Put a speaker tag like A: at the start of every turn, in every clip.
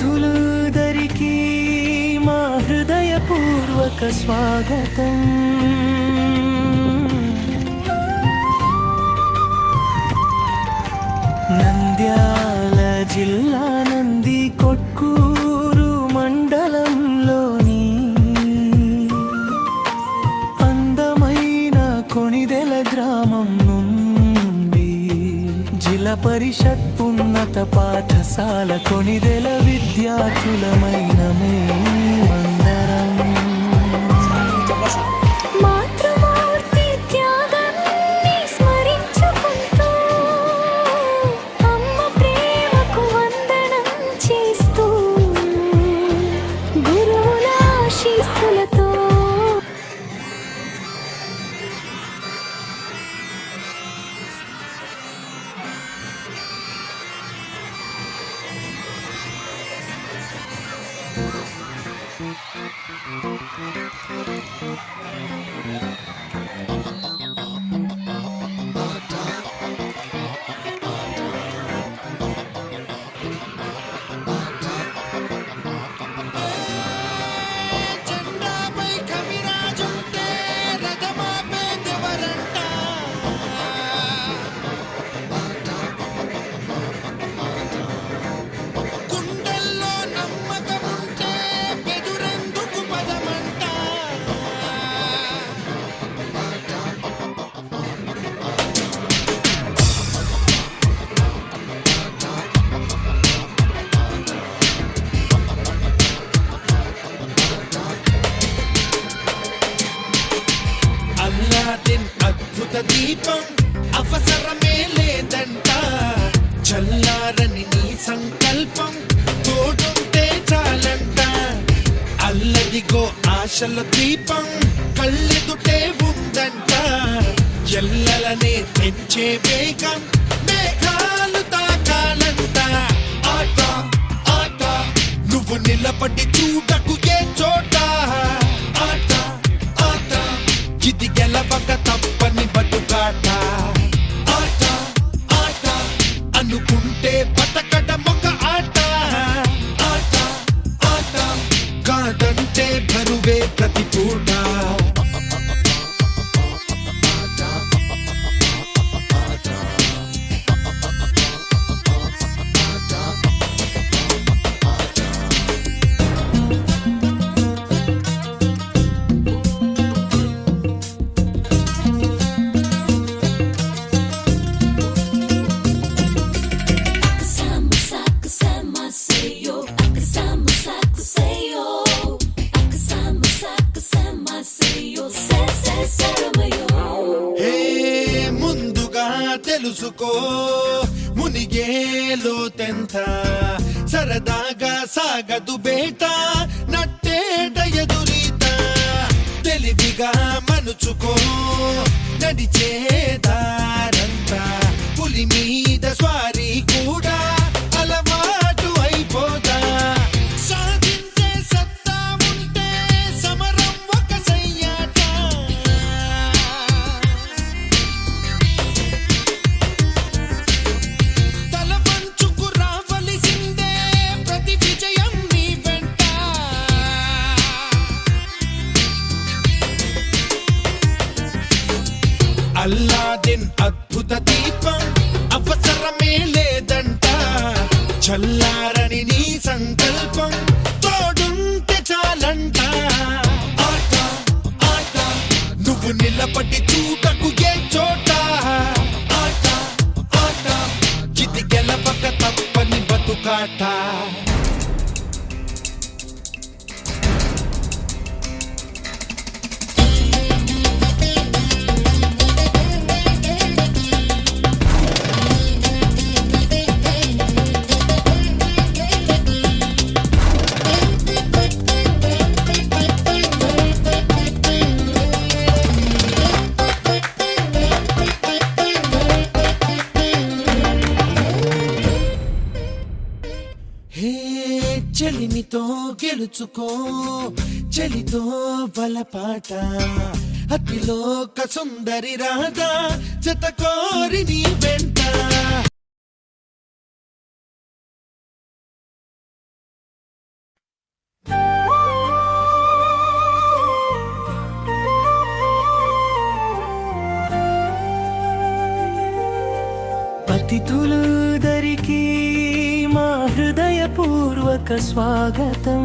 A: పతితులందరికీ మా హృదయపూర్వక స్వాగతం. నంద్యాల జిల్లా నంది కొట్కూరు మండలంలోని అందమైన కొణిదెల గ్రామం నుండి జిల్లా పరిషత్ ఉన్నత పాఠశాల కొణిదెల విద్యార్థులమైన మేమందరం
B: మాతృమూర్తి త్యాగాన్ని స్మరించుకుంటూ అమ్మ ప్రేమకు వందనం చేస్తూ గురువుల ఆశీస్సులతో
C: అద్భుత దీపం అవసరమే లేదంట. చల్లారని నీ సంకల్పం తోడుంటే చాలంట. అల్లదిగో ఆశల దీపం కళ్ళెదుటే ఉందంట. ఎల్లలనే తెంచే వేగం మేఘాలు తాకాలంట. ఆట ఆట నువ్వు నిలబడి చూడకు ఏ చోట. ఆట ఆట ఇది గెలవక తప్పని బతుకాట. ఆట ఆట అనుకుంటే బతకడం ఒక ఆట. ఆట ఆట కాదంటే బరువే ప్రతి పూట. తెలుసుకో మునిగేలో తెంత సరదాగా సాగదు బేట నట్టేట ఎదురీత. తెలివిగా మనుచుకో నడిచేదారంతా. పులి మీద స్వారీ కూడా అలవాటు అయిపోదా. సాధించే సత్తా ఉంటే సమరం ఒక సయ్యాట. అల్లాదిన్ అద్భుత దీపం అవసరమే లేదంట. చల్లారని నీ సంకల్పం తోడుంటే చాలంట. ఆట ఆట నువ్వు నిలబడి చూడకు ఏ చోట. ఆట ఆట ఇది గెలవక తప్పని బతుకాట. చెలిమితో గెలుచుకో చెలితో బలపాట అతిలోక సుందరి రాధా జత కోరి నీ వెంట
A: పతితులందరికీ మా హృదయపూర్వక స్వాగతం.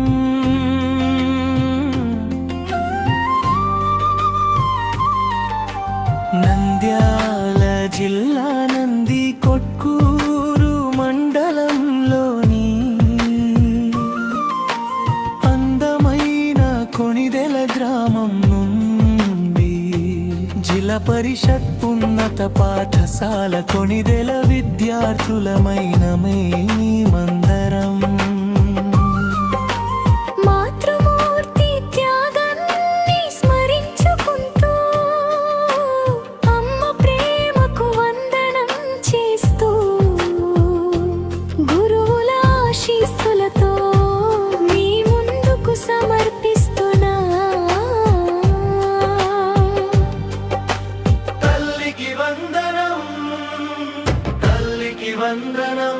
A: నంద్యాల జిల్లా నంది కొట్కూరు మండలంలోని అందమైన కొణిదెల గ్రామం నుండి జిల్లా పరిషత్ ఉన్నత పాఠశాల కొణిదెల విద్యార్థులమైన మేమందరం
B: మాతృమూర్తి త్యాగాన్ని స్మరించుకుంటూ అమ్మ ప్రేమకు వందనం చేస్తూ గురువుల ఆశీస్సులతో మీ ముందుకు సమర్పిస్తున్నా
A: తల్లికి వందనం, తల్లికి వందనం,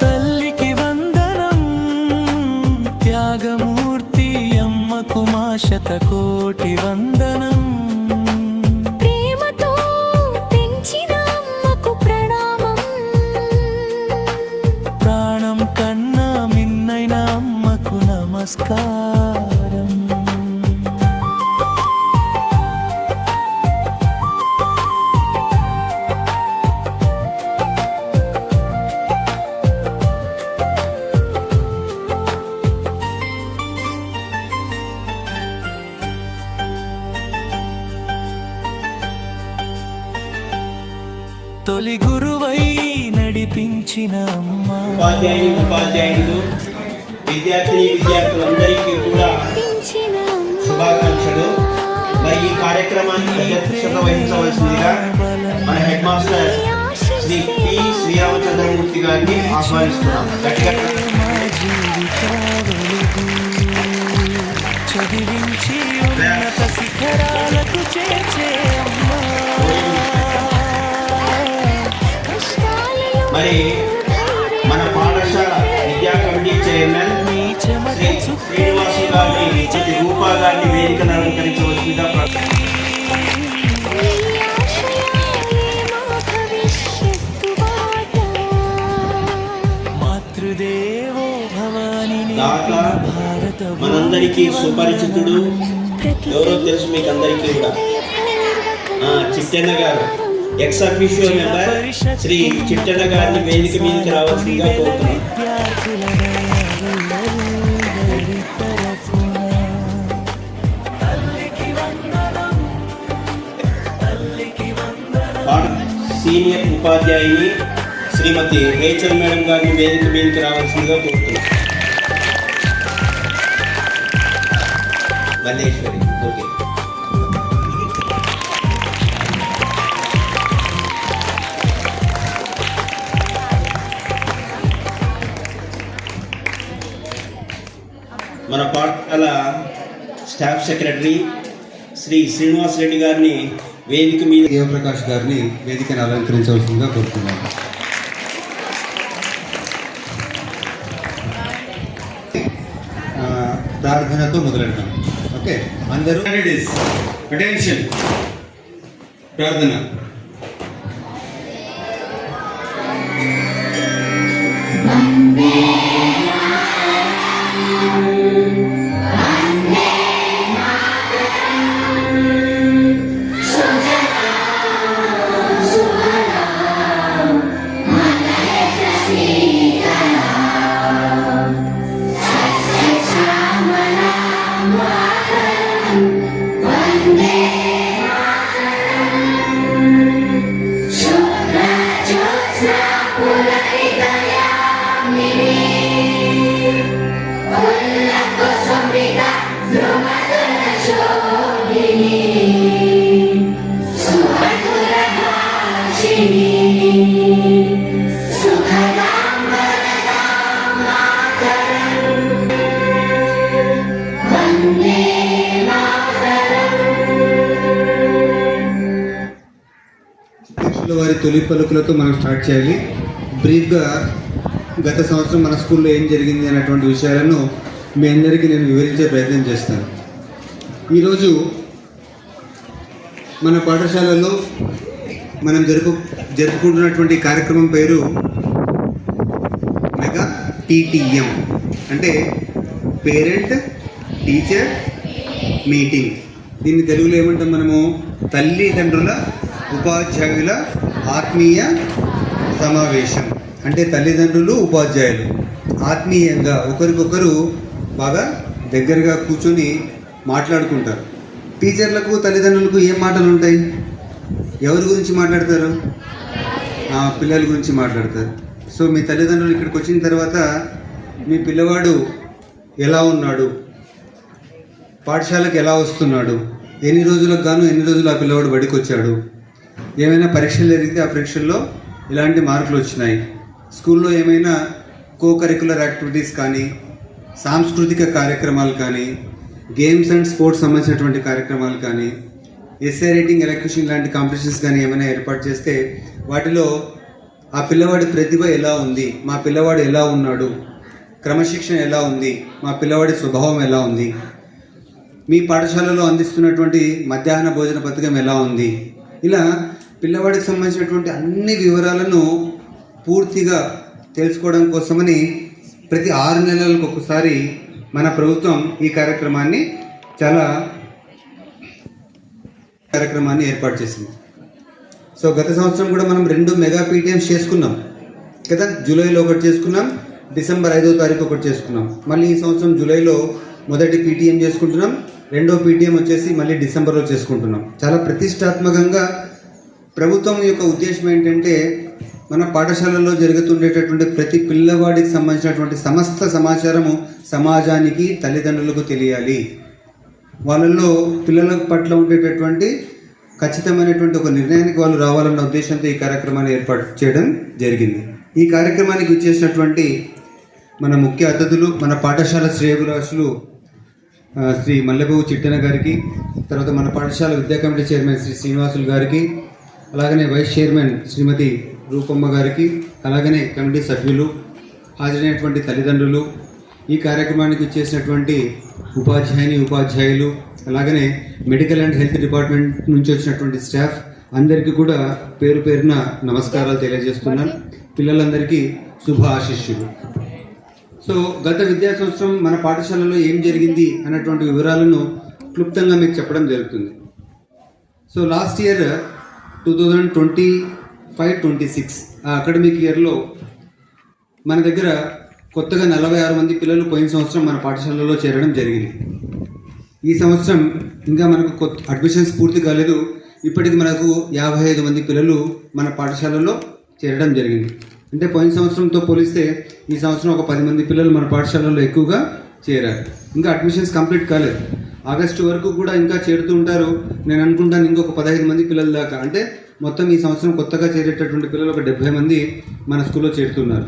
A: తల్లికి వందనం. త్యాగమూర్తి అమ్మకు మా శతకోటి వందనం.
B: ప్రేమతో పెంచిన అమ్మకు ప్రణామం.
A: ప్రాణం కన్నా మిన్నైన అమ్మకు నమస్కారం. తొలి గురువై నడిపించిన అమ్మ,
D: ఉపాధ్యాయులు విద్యార్థులందరికీ కూడా
B: పెంచిన అమ్మ
D: శుభాకాంక్షలు. మరి ఈ కార్యక్రమాన్ని అధ్యక్షత వహించవలసిందిగా మన head master Shri P Sriramachandramurthy గారిని ఆహ్వానిస్తున్నాం. గట్టిగా
A: మా జీవిత వెలుగు చదివించి ఉన్నత శిఖరాలకు చేర్చే అమ్మ.
B: కష్టాలలో
D: మరి మన పాఠశాల విద్యా కమిటీ చైర్మన్ శ్రీ శ్రీనివాసు గారిని శ్రీ రూపా గారిని వేదికను అలంకరించవలసిందిగా
B: నీ ఆశయాలే మా భవిష్యత్తు బాట.
A: మాతృదేవో భవాని
D: దాత
A: భారత
D: మనందరికీ సుపరిచితుడు, ఎవరో తెలుసు మీకు అందరికీ కూడా, చిట్టన్న గారు, ఎక్స్ అఫీషియో మెంబర్ శ్రీ చిట్టన్న గారిని వేదిక మీదకి రావాల్సిందిగా కోరుతున్నాం. సీనియర్ ఉపాధ్యాయుని శ్రీమతి రేచల్ మేడం గారిని వేదిక మీదకి రావాల్సిందిగా కోరుతున్నాం. మల్లేశ్వరి, ఓకే. మన పాఠశాల స్టాఫ్ సెక్రటరీ శ్రీ శ్రీనివాస్ రెడ్డి గారిని వేదిక మీద
E: దేవప్రకాష్ గారిని వేదికను అలంకరించవలసిందిగా కోరుతున్నాను. ప్రార్థనతో మొదలెడతాం. ఓకే, అందరూ అటెన్షన్. ప్రార్థన.
B: సుఖ
E: వారి తొలి పలుకులతో మనం స్టార్ట్ చేయాలి. బ్రీఫ్గా గత సంవత్సరం మన స్కూల్లో ఏం జరిగింది అనేటువంటి విషయాలను మీ అందరికీ నేను వివరించే ప్రయత్నం చేస్తాను. ఈరోజు మన పాఠశాలలో మనం జరుపుకుంటున్నటువంటి కార్యక్రమం పేరు మెగా టీటీఎం, అంటే పేరెంట్ టీచర్ మీటింగ్. దీన్ని తెలుగులో ఏమంటాం మనము? తల్లిదండ్రుల ఉపాధ్యాయుల ఆత్మీయ సమావేశం. అంటే తల్లిదండ్రులు ఉపాధ్యాయులు ఆత్మీయంగా ఒకరికొకరు బాగా దగ్గరగా కూర్చొని మాట్లాడుకుంటారు. టీచర్లకు తల్లిదండ్రులకు ఏం మాటలు ఉంటాయి? ఎవరి గురించి మాట్లాడతారు? పిల్లల గురించి మాట్లాడతారు. సో మీ తల్లిదండ్రులు ఇక్కడికి వచ్చిన తర్వాత మీ పిల్లవాడు ఎలా ఉన్నాడు, పాఠశాలకు ఎలా వస్తున్నాడు, ఎన్ని రోజులకు ఆ పిల్లవాడు బడికి వచ్చాడు, ఏమైనా పరీక్షలు జరిగితే ఆ పరీక్షల్లో ఇలాంటి మార్కులు వచ్చినాయి, స్కూల్లో ఏమైనా కరిక్యులర్ యాక్టివిటీస్ కానీ, సాంస్కృతిక కార్యక్రమాలు కానీ, గేమ్స్ అండ్ స్పోర్ట్స్ సంబంధించినటువంటి కార్యక్రమాలు కానీ, ఎస్ఏ రైటింగ్, ఎలక్యూషన్ లాంటి కాంపిటీషన్స్ కానీ ఏమైనా ఏర్పాటు చేస్తే వాటిలో ఆ పిల్లవాడి ప్రతిభ ఎలా ఉంది, మా పిల్లవాడు ఎలా ఉన్నాడు, క్రమశిక్షణ ఎలా ఉంది, మా పిల్లవాడి స్వభావం ఎలా ఉంది, మీ పాఠశాలలో అందిస్తున్నటువంటి మధ్యాహ్న భోజన పథకం ఎలా ఉంది, ఇలా పిల్లవాడికి సంబంధించినటువంటి అన్ని వివరాలను పూర్తిగా తెలుసుకోవడం కోసమని ప్రతి 6 నెలలకు ఒకసారి మన ప్రభుత్వం ఈ కార్యక్రమాన్ని ఏర్పాటు చేసింది. సో గత సంవత్సరం కూడా మనం 2 మెగా పీటీఎంస్ చేసుకున్నాం కదా. జూలైలో ఒకటి చేసుకున్నాం, డిసెంబర్ 5వ తారీఖు ఒకటి చేసుకున్నాం. మళ్ళీ ఈ సంవత్సరం జూలైలో మొదటి పీటీఎం చేసుకుంటున్నాం, రెండో పీటీఎం వచ్చేసి మళ్ళీ డిసెంబర్లో చేసుకుంటున్నాం. చాలా ప్రతిష్టాత్మకంగా ప్రభుత్వం యొక్క ఉద్దేశం ఏంటంటే మన పాఠశాలలో జరుగుతుండేటటువంటి ప్రతి పిల్లవాడికి సంబంధించినటువంటి సమస్త సమాచారము సమాజానికి, తల్లిదండ్రులకు తెలియాలి. వాళ్ళల్లో పిల్లల పట్ల ఉండేటటువంటి ఖచ్చితమైనటువంటి ఒక నిర్ణయానికి వాళ్ళు రావాలన్న ఉద్దేశంతో ఈ కార్యక్రమాన్ని ఏర్పాటు చేయడం జరిగింది. ఈ కార్యక్రమానికి వచ్చేసినటువంటి మన ముఖ్య అతిథులు, మన పాఠశాల శ్రేయోభిలాషులు శ్రీ మల్లెబాబు చిట్టెన గారికి, తర్వాత మన పాఠశాల విద్యా కమిటీ చైర్మన్ శ్రీ శ్రీనివాసులు గారికి, అలాగనే వైస్ చైర్మన్ శ్రీమతి రూపమ్మ గారికి, అలాగనే కమిటీ సభ్యులు, హాజరైనటువంటి తల్లిదండ్రులు, ఈ కార్యక్రమానికి వచ్చేసినటువంటి ఉపాధ్యాయులు, అలాగనే మెడికల్ అండ్ హెల్త్ డిపార్ట్మెంట్ నుంచి వచ్చినటువంటి స్టాఫ్ అందరికీ కూడా పేరు పేరున నమస్కారాలు తెలియజేస్తున్నాను. పిల్లలందరికీ శుభ ఆశీస్సులు. సో గత విద్యా సంవత్సరం మన పాఠశాలలో ఏం జరిగింది అన్నటువంటి వివరాలను క్లుప్తంగా మీకు చెప్పడం జరుగుతుంది. సో లాస్ట్ ఇయర్ 2025-26 ఆ అకాడమిక్ ఇయర్లో మన దగ్గర కొత్తగా 46 మంది పిల్లలు పోయిన సంవత్సరం మన పాఠశాలలో చేరడం జరిగింది. ఈ సంవత్సరం ఇంకా మనకు అడ్మిషన్స్ పూర్తి కాలేదు. ఇప్పటికి మనకు 55 మంది పిల్లలు మన పాఠశాలలో చేరడం జరిగింది. అంటే పోయిన సంవత్సరంతో పోలిస్తే ఈ సంవత్సరం ఒక 10 మంది పిల్లలు మన పాఠశాలలో ఎక్కువగా చేరారు. ఇంకా అడ్మిషన్స్ కంప్లీట్ కాలేదు. ఆగస్టు వరకు కూడా ఇంకా చేరుతూ ఉంటారు. నేను అనుకుంటాను ఇంకొక 15 మంది పిల్లల దాకా, అంటే మొత్తం ఈ సంవత్సరం కొత్తగా చేరేటటువంటి పిల్లలు ఒక 70 మంది మన స్కూల్లో చేరుతున్నారు.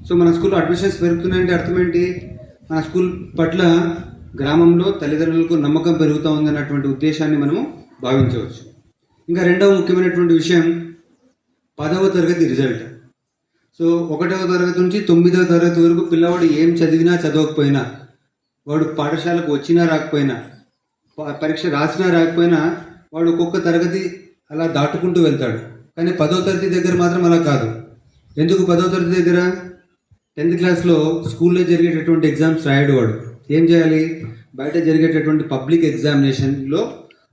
E: సో మన స్కూల్లో అడ్మిషన్స్ పెరుగుతున్నాయంటే అర్థం ఏంటి? మన స్కూల్ పట్ల గ్రామంలో తల్లిదండ్రులకు నమ్మకం పెరుగుతూ ఉందన్నటువంటి ఉద్దేశాన్ని మనము భావించవచ్చు. ఇంకా రెండవ ముఖ్యమైనటువంటి విషయం 10వ తరగతి రిజల్ట్. సో 1వ తరగతి నుంచి 9వ తరగతి వరకు పిల్లవాడు ఏం చదివినా చదవకపోయినా, వాడు పాఠశాలకు వచ్చినా రాకపోయినా, పరీక్ష రాసినా రాకపోయినా వాడు ఒక్కొక్క తరగతి అలా దాటుకుంటూ వెళ్తాడు. కానీ 10వ తరగతి దగ్గర మాత్రం అలా కాదు. ఎందుకు 10వ తరగతి దగ్గర? 10th క్లాస్లో స్కూల్లో జరిగేటటువంటి ఎగ్జామ్స్ రాయడు వాడు. ఏం చేయాలి? బయట జరిగేటటువంటి పబ్లిక్ ఎగ్జామినేషన్లో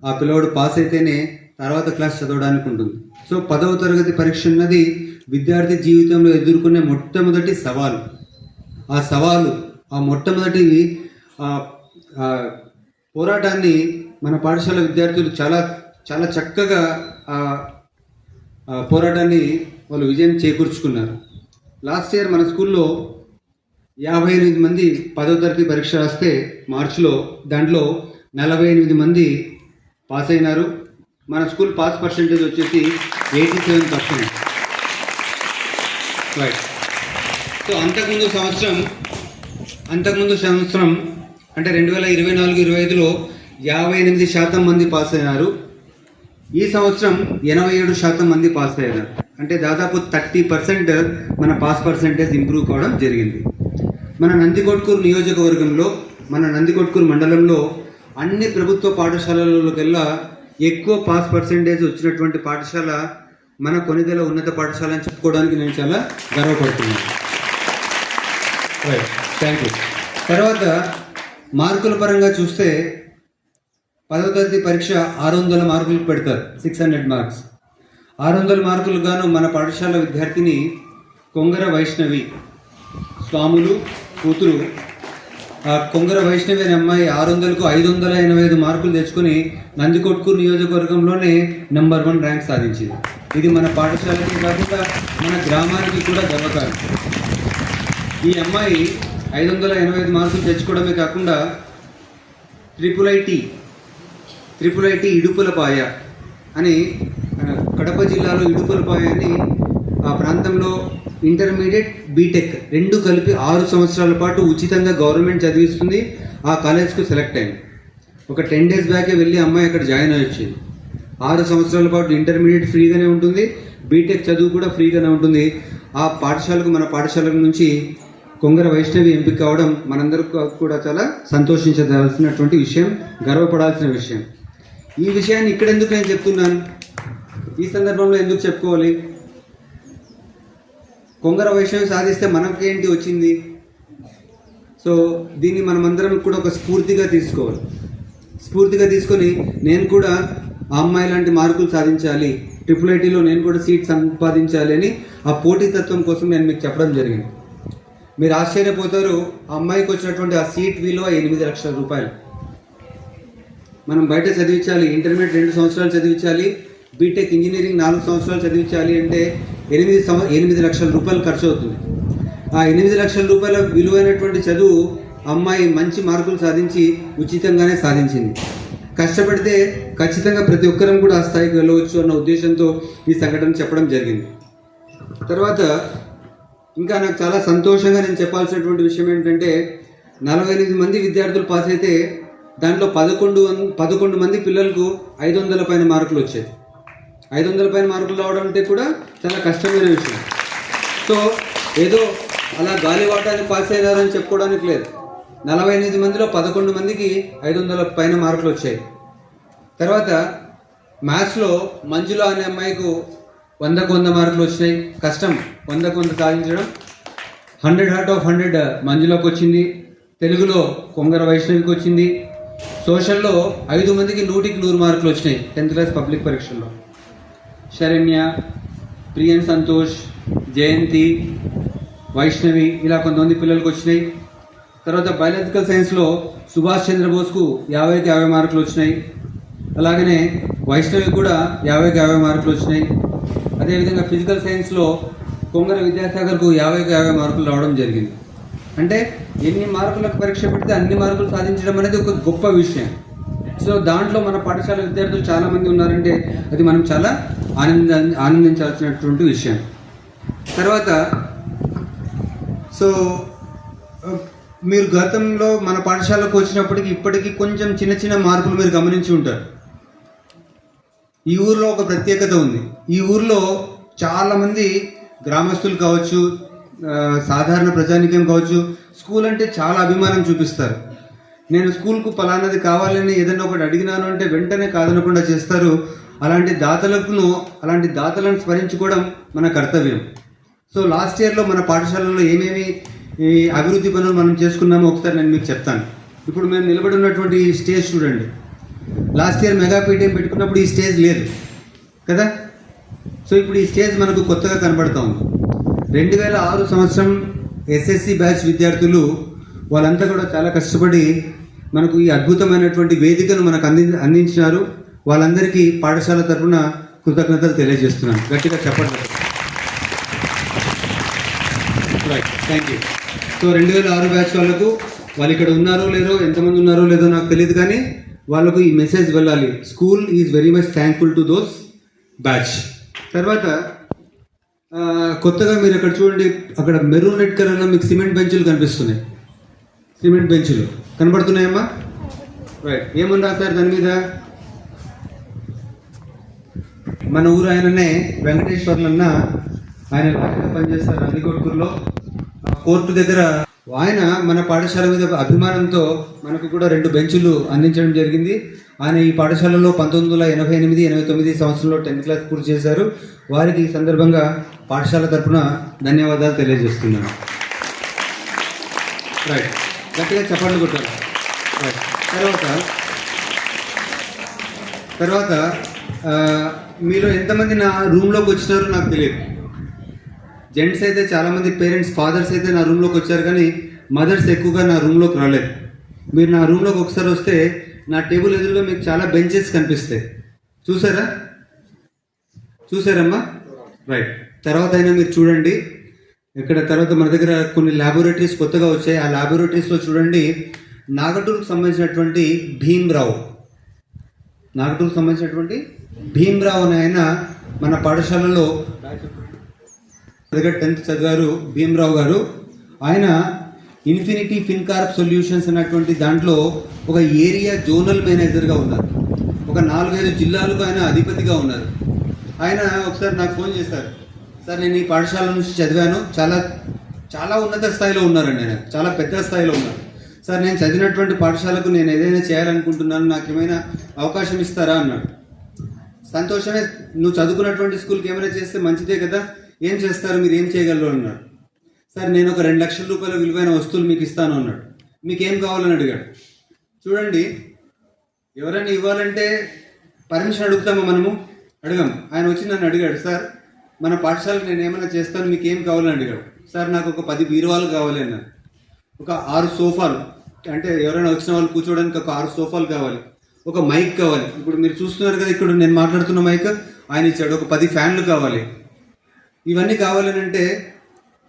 E: ఆ పిల్లవాడు పాస్ అయితేనే తర్వాత క్లాస్ చదవడానికి ఉంటుంది. సో 10వ తరగతి పరీక్ష అన్నది విద్యార్థి జీవితంలో ఎదుర్కొనే మొట్టమొదటి సవాలు. ఆ మొట్టమొదటి పోరాటాన్ని మన పాఠశాల విద్యార్థులు చాలా చాలా చక్కగా పోరాటాన్ని వాళ్ళు విజయం చేకూర్చుకున్నారు. లాస్ట్ ఇయర్ మన స్కూల్లో 58 మంది 10వ తరగతి పరీక్ష రాస్తే మార్చిలో దాంట్లో 48 మంది పాస్ అయినారు. మన స్కూల్ పాస్ పర్సెంటేజ్ వచ్చేసి 87%. రైట్. సో అంతకుముందు సంవత్సరం అంటే 2024-25లో 58% మంది పాస్ అయినారు. ఈ సంవత్సరం 87% మంది పాస్ అయ్యారు. అంటే దాదాపు 30% మన పాస్ పర్సెంటేజ్ ఇంప్రూవ్ కావడం జరిగింది. మన నందికొట్కూరు నియోజకవర్గంలో, మన నందికొట్కూరు మండలంలో అన్ని ప్రభుత్వ పాఠశాలలకెల్లా ఎక్కువ పాస్ పర్సెంటేజ్ వచ్చినటువంటి పాఠశాల మన కొనిదెల ఉన్నత పాఠశాల అని చెప్పుకోవడానికి నేను చాలా గర్వపడుతున్నాను. Right, thank you. తర్వాత మార్కుల పరంగా చూస్తే 10వ తరగతి పరీక్ష 600 మార్కులకు పెడతారు, 600 మార్క్స్. 600 మార్కులు గాను మన పాఠశాల విద్యార్థిని కొంగర వైష్ణవి, స్వాములు కూతురు కొంగర వైష్ణవి అనే అమ్మాయి 600కు 585 మార్కులు తెచ్చుకొని నందికొట్కూరు నియోజకవర్గంలోనే నెంబర్ 1 ర్యాంక్ సాధించింది. ఇది మన పాఠశాలకి కాకుండా మన గ్రామానికి కూడా గర్వకారణం. ఈ అమ్మాయి 585 మార్కులు తెచ్చుకోవడమే కాకుండా ట్రిపుల్ ఐటీ ఇడుపులపాయ అని కడప జిల్లాలో ఇడుపులపాయ అని ఆ ప్రాంతంలో ఇంటర్మీడియట్ బీటెక్ 2 కలిపి 6 సంవత్సరాల పాటు ఉచితంగా గవర్నమెంట్ చదివిస్తుంది. ఆ కాలేజ్కు సెలెక్ట్ అయింది. ఒక 10 days బ్యాకే వెళ్ళి అమ్మాయి అక్కడ జాయిన్ అయ్యి వచ్చింది. 6 సంవత్సరాల పాటు ఇంటర్మీడియట్ ఫ్రీగానే ఉంటుంది, బీటెక్ చదువు కూడా ఫ్రీగానే ఉంటుంది. ఆ పాఠశాలకు, మన పాఠశాల నుంచి కొంగర వైష్ణవి ఎంపిక కావడం మనందరికీ కూడా చాలా సంతోషించదలసినటువంటి విషయం, గర్వపడాల్సిన విషయం. ఈ విషయాన్ని ఇక్కడెందుకు నేను చెప్తున్నాను, ఈ సందర్భంలో ఎందుకు చెప్పుకోవాలి? కొంగర వైష్ణవి సాధిస్తే మనకేంటి వచ్చింది? సో దీన్ని మనమందరం కూడా ఒక స్ఫూర్తిగా తీసుకోవాలి. స్ఫూర్తిగా తీసుకొని నేను కూడా ఆ అమ్మాయి లాంటి మార్కులు సాధించాలి, ట్రిపుల్ ఐటీలో నేను కూడా సీట్ సంపాదించాలి అని ఆ పోటీతత్వం కోసం నేను మీకు చెప్పడం జరిగింది. మీరు ఆశ్చర్యపోతారు, ఆ అమ్మాయికి వచ్చినటువంటి ఆ సీట్ విలువ 8 లక్షల రూపాయలు. మనం బయట చదివించాలి, ఇంటర్మీడియట్ 2 సంవత్సరాలు చదివించాలి, బీటెక్ ఇంజనీరింగ్ 4 సంవత్సరాలు చదివించాలి అంటే 8 లక్షల రూపాయలు ఖర్చు అవుతుంది. ఆ 8 లక్షల రూపాయల విలువైనటువంటి చదువు అమ్మాయి మంచి మార్కులు సాధించి ఉచితంగానే సాధించింది. కష్టపడితే ఖచ్చితంగా ప్రతి ఒక్కరం కూడా ఆ స్థాయికి వెళ్ళవచ్చు అన్న ఉద్దేశంతో ఈ సంఘటన చెప్పడం జరిగింది. తర్వాత ఇంకా నాకు చాలా సంతోషంగా నేను చెప్పాల్సినటువంటి విషయం ఏంటంటే 48 మంది విద్యార్థులు పాస్ అయితే దాంట్లో 11 మంది పిల్లలకు 500 పైన మార్కులు వచ్చాయి. 500 పైన మార్కులు రావడం అంటే కూడా చాలా కష్టమైన విషయం. సో ఏదో అలా గాలివాటాన్ని పాస్ అయినారని చెప్పుకోవడానికి లేదు. 48 మందిలో 11 మందికి 500 పైన మార్కులు వచ్చాయి. తర్వాత మ్యాథ్స్లో మంజుల అనే అమ్మాయికు 100కు 100 మార్కులు వచ్చినాయి. కష్టం 100కు 100 సాధించడం. 100/100 మంజులకు వచ్చింది. తెలుగులో కొంగర వైష్ణవికి వచ్చింది. సోషల్లో 5 మందికి 100కి 100 మార్కులు వచ్చినాయి 10th క్లాస్ పబ్లిక్ పరీక్షల్లో. శరణ్య, ప్రియన్ సంతోష్, జయంతి, వైష్ణవి ఇలా కొంతమంది పిల్లలకు వచ్చినాయి. తర్వాత బయాలజికల్ సైన్స్లో సుభాష్ చంద్రబోస్కు 50కి 50 మార్కులు వచ్చినాయి. అలాగనే వైష్ణవి కూడా 50కి 50 మార్కులు వచ్చినాయి. అదేవిధంగా ఫిజికల్ సైన్స్లో కొంగర విద్యాసాగర్కు 50కి 50 మార్కులు రావడం జరిగింది. అంటే ఎన్ని మార్కులకు పరీక్ష పెడితే అన్ని మార్కులు సాధించడం అనేది ఒక గొప్ప విషయం. సో దాంట్లో మన పాఠశాల విద్యార్థులు చాలామంది ఉన్నారంటే అది మనం చాలా ఆనందించాల్సినటువంటి విషయం. తర్వాత సో మీరు గతంలో మన పాఠశాలకు వచ్చినప్పటికి ఇప్పటికీ కొంచెం చిన్న చిన్న మార్పులు మీరు గమనించి ఉంటారు. ఈ ఊరిలో ఒక ప్రత్యేకత ఉంది. ఈ ఊరిలో చాలామంది గ్రామస్తులు కావచ్చు, సాధారణ ప్రజానికం కావచ్చు, స్కూల్ అంటే చాలా అభిమానం చూపిస్తారు. నేను స్కూల్కు పలానాది కావాలని ఏదైనా ఒకటి అడిగినాను అంటే వెంటనే కాదనకుండా చేస్తారు. అలాంటి దాతలను స్మరించుకోవడం మన కర్తవ్యం. సో లాస్ట్ ఇయర్లో మన పాఠశాలలో ఏమేమి అభివృద్ధి పనులు మనం చేసుకున్నామో ఒకసారి నేను మీకు చెప్తాను. ఇప్పుడు మేము నిలబడి ఉన్నటువంటి ఈ స్టేజ్ చూడండి. లాస్ట్ ఇయర్ మెగా పీటీఎం పెట్టుకున్నప్పుడు ఈ స్టేజ్ లేదు కదా. సో ఇప్పుడు ఈ స్టేజ్ మనకు కొత్తగా కనబడుతూ ఉంది. 2006 సంవత్సరం ఎస్ఎస్సి బ్యాచ్ విద్యార్థులు వాళ్ళంతా కూడా చాలా కష్టపడి మనకు ఈ అద్భుతమైనటువంటి వేదికను మనకు అందించినారు. వాళ్ళందరికీ పాఠశాల తరఫున కృతజ్ఞతలు తెలియజేస్తున్నాను. గట్టిగా చెప్పండి. Right, thank you. So 2006 batch వాళ్ళకు, వాళ్ళు ఇక్కడ ఉన్నారో లేదో, ఎంతమంది ఉన్నారో లేదో నాకు తెలియదు, కానీ వాళ్ళకు ఈ మెసేజ్ వెళ్ళాలి. School is very much thankful to those batch. తర్వాత కొత్తగా మీరు అక్కడ చూడండి, అక్కడ మెరూన్ రెడ్ కలర్లో మీకు సిమెంట్ బెంచులు కనిపిస్తున్నాయి. సిమెంట్ బెంచులు కనబడుతున్నాయమ్మా? రైట్, ఏమని రాస్తారు దాని మీద? మన ఊరు ఆయననే వెంకటేశ్వర్లు అన్న, ఆయన లాయర్గా పనిచేస్తారు నందికొట్కూరులో కోర్టు దగ్గర. ఆయన మన పాఠశాల మీద అభిమానంతో మనకు కూడా 2 బెంచులు అందించడం జరిగింది. ఆయన ఈ పాఠశాలలో 1988-89 సంవత్సరంలో 10th క్లాస్ పూర్తి చేశారు. వారికి ఈ సందర్భంగా పాఠశాల తరఫున ధన్యవాదాలు తెలియజేస్తున్నాను. రైట్, గట్టిగా చప్పట్లు కొట్టాలి. రైట్, తర్వాత మీలో ఎంతమంది నా రూమ్లోకి వచ్చినారో నాకు తెలియదు. జెంట్స్ అయితే చాలామంది పేరెంట్స్, ఫాదర్స్ అయితే నా రూమ్లోకి వచ్చారు, కానీ మదర్స్ ఎక్కువగా నా రూమ్లోకి రాలేదు. మీరు నా రూమ్లోకి ఒకసారి వస్తే నా టేబుల్ ఎదురుగా మీకు చాలా బెంచెస్ కనిపిస్తాయి. చూసారమ్మా? రైట్. తర్వాత అయినా మీరు చూడండి. ఇక్కడ తర్వాత మన దగ్గర కొన్ని ల్యాబొరేటరీస్ కొత్తగా వచ్చాయి. ఆ ల్యాబొరేటరీస్లో చూడండి, నాగటూరుకు సంబంధించినటువంటి భీమ్రావు అనే ఆయన మన పాఠశాలలో దగ్గర 10th చదివారు. భీమ్రావు గారు ఆయన ఇన్ఫినిటీ ఫిన్కార్ప్ సొల్యూషన్స్ అన్నటువంటి దాంట్లో ఒక ఏరియా జోనల్ మేనేజర్గా ఉన్నారు. ఒక 4-5 జిల్లాలకు ఆయన అధిపతిగా ఉన్నారు. ఆయన ఒకసారి నాకు ఫోన్ చేశారు, సార్ నేను ఈ పాఠశాల నుంచి చదివాను, చాలా ఉన్నత స్థాయిలో ఉన్నారండి, ఆయన చాలా పెద్ద స్థాయిలో ఉన్నారు. సార్ నేను చదివినటువంటి పాఠశాలకు నేను ఏదైనా చేయాలనుకుంటున్నాను, నాకు ఏమైనా అవకాశం ఇస్తారా అన్నాడు. సంతోషమే, నువ్వు చదువుకున్నటువంటి స్కూల్కి ఏమైనా చేస్తే మంచిదే కదా, ఏం చేస్తారు, మీరు ఏం చేయగలరు అన్నాడు. సార్ నేను ఒక 2 లక్షల రూపాయల విలువైన వస్తువులు మీకు ఇస్తాను అన్నాడు. మీకు ఏం కావాలని అడిగాడు. చూడండి, ఎవరైనా ఇవ్వాలంటే పర్మిషన్ అడుగుతామా మనము? అడగం. ఆయన వచ్చి నన్ను అడిగాడు, సార్ మన పాఠశాలకు నేను ఏమైనా చేస్తాను, మీకు ఏం కావాలని అడిగాడు. సార్ నాకు ఒక 10 బీరువాలు కావాలి అన్నాడు. ఒక 6 సోఫాలు, అంటే ఎవరైనా వచ్చిన వాళ్ళు కూర్చోవడానికి ఒక 6 సోఫాలు కావాలి. ఒక మైక్ కావాలి, ఇప్పుడు మీరు చూస్తున్నారు కదా ఇక్కడ నేను మాట్లాడుతున్న మైక్ ఆయన ఇచ్చాడు. ఒక 10 ఫ్యాన్లు కావాలి. ఇవన్నీ కావాలని అంటే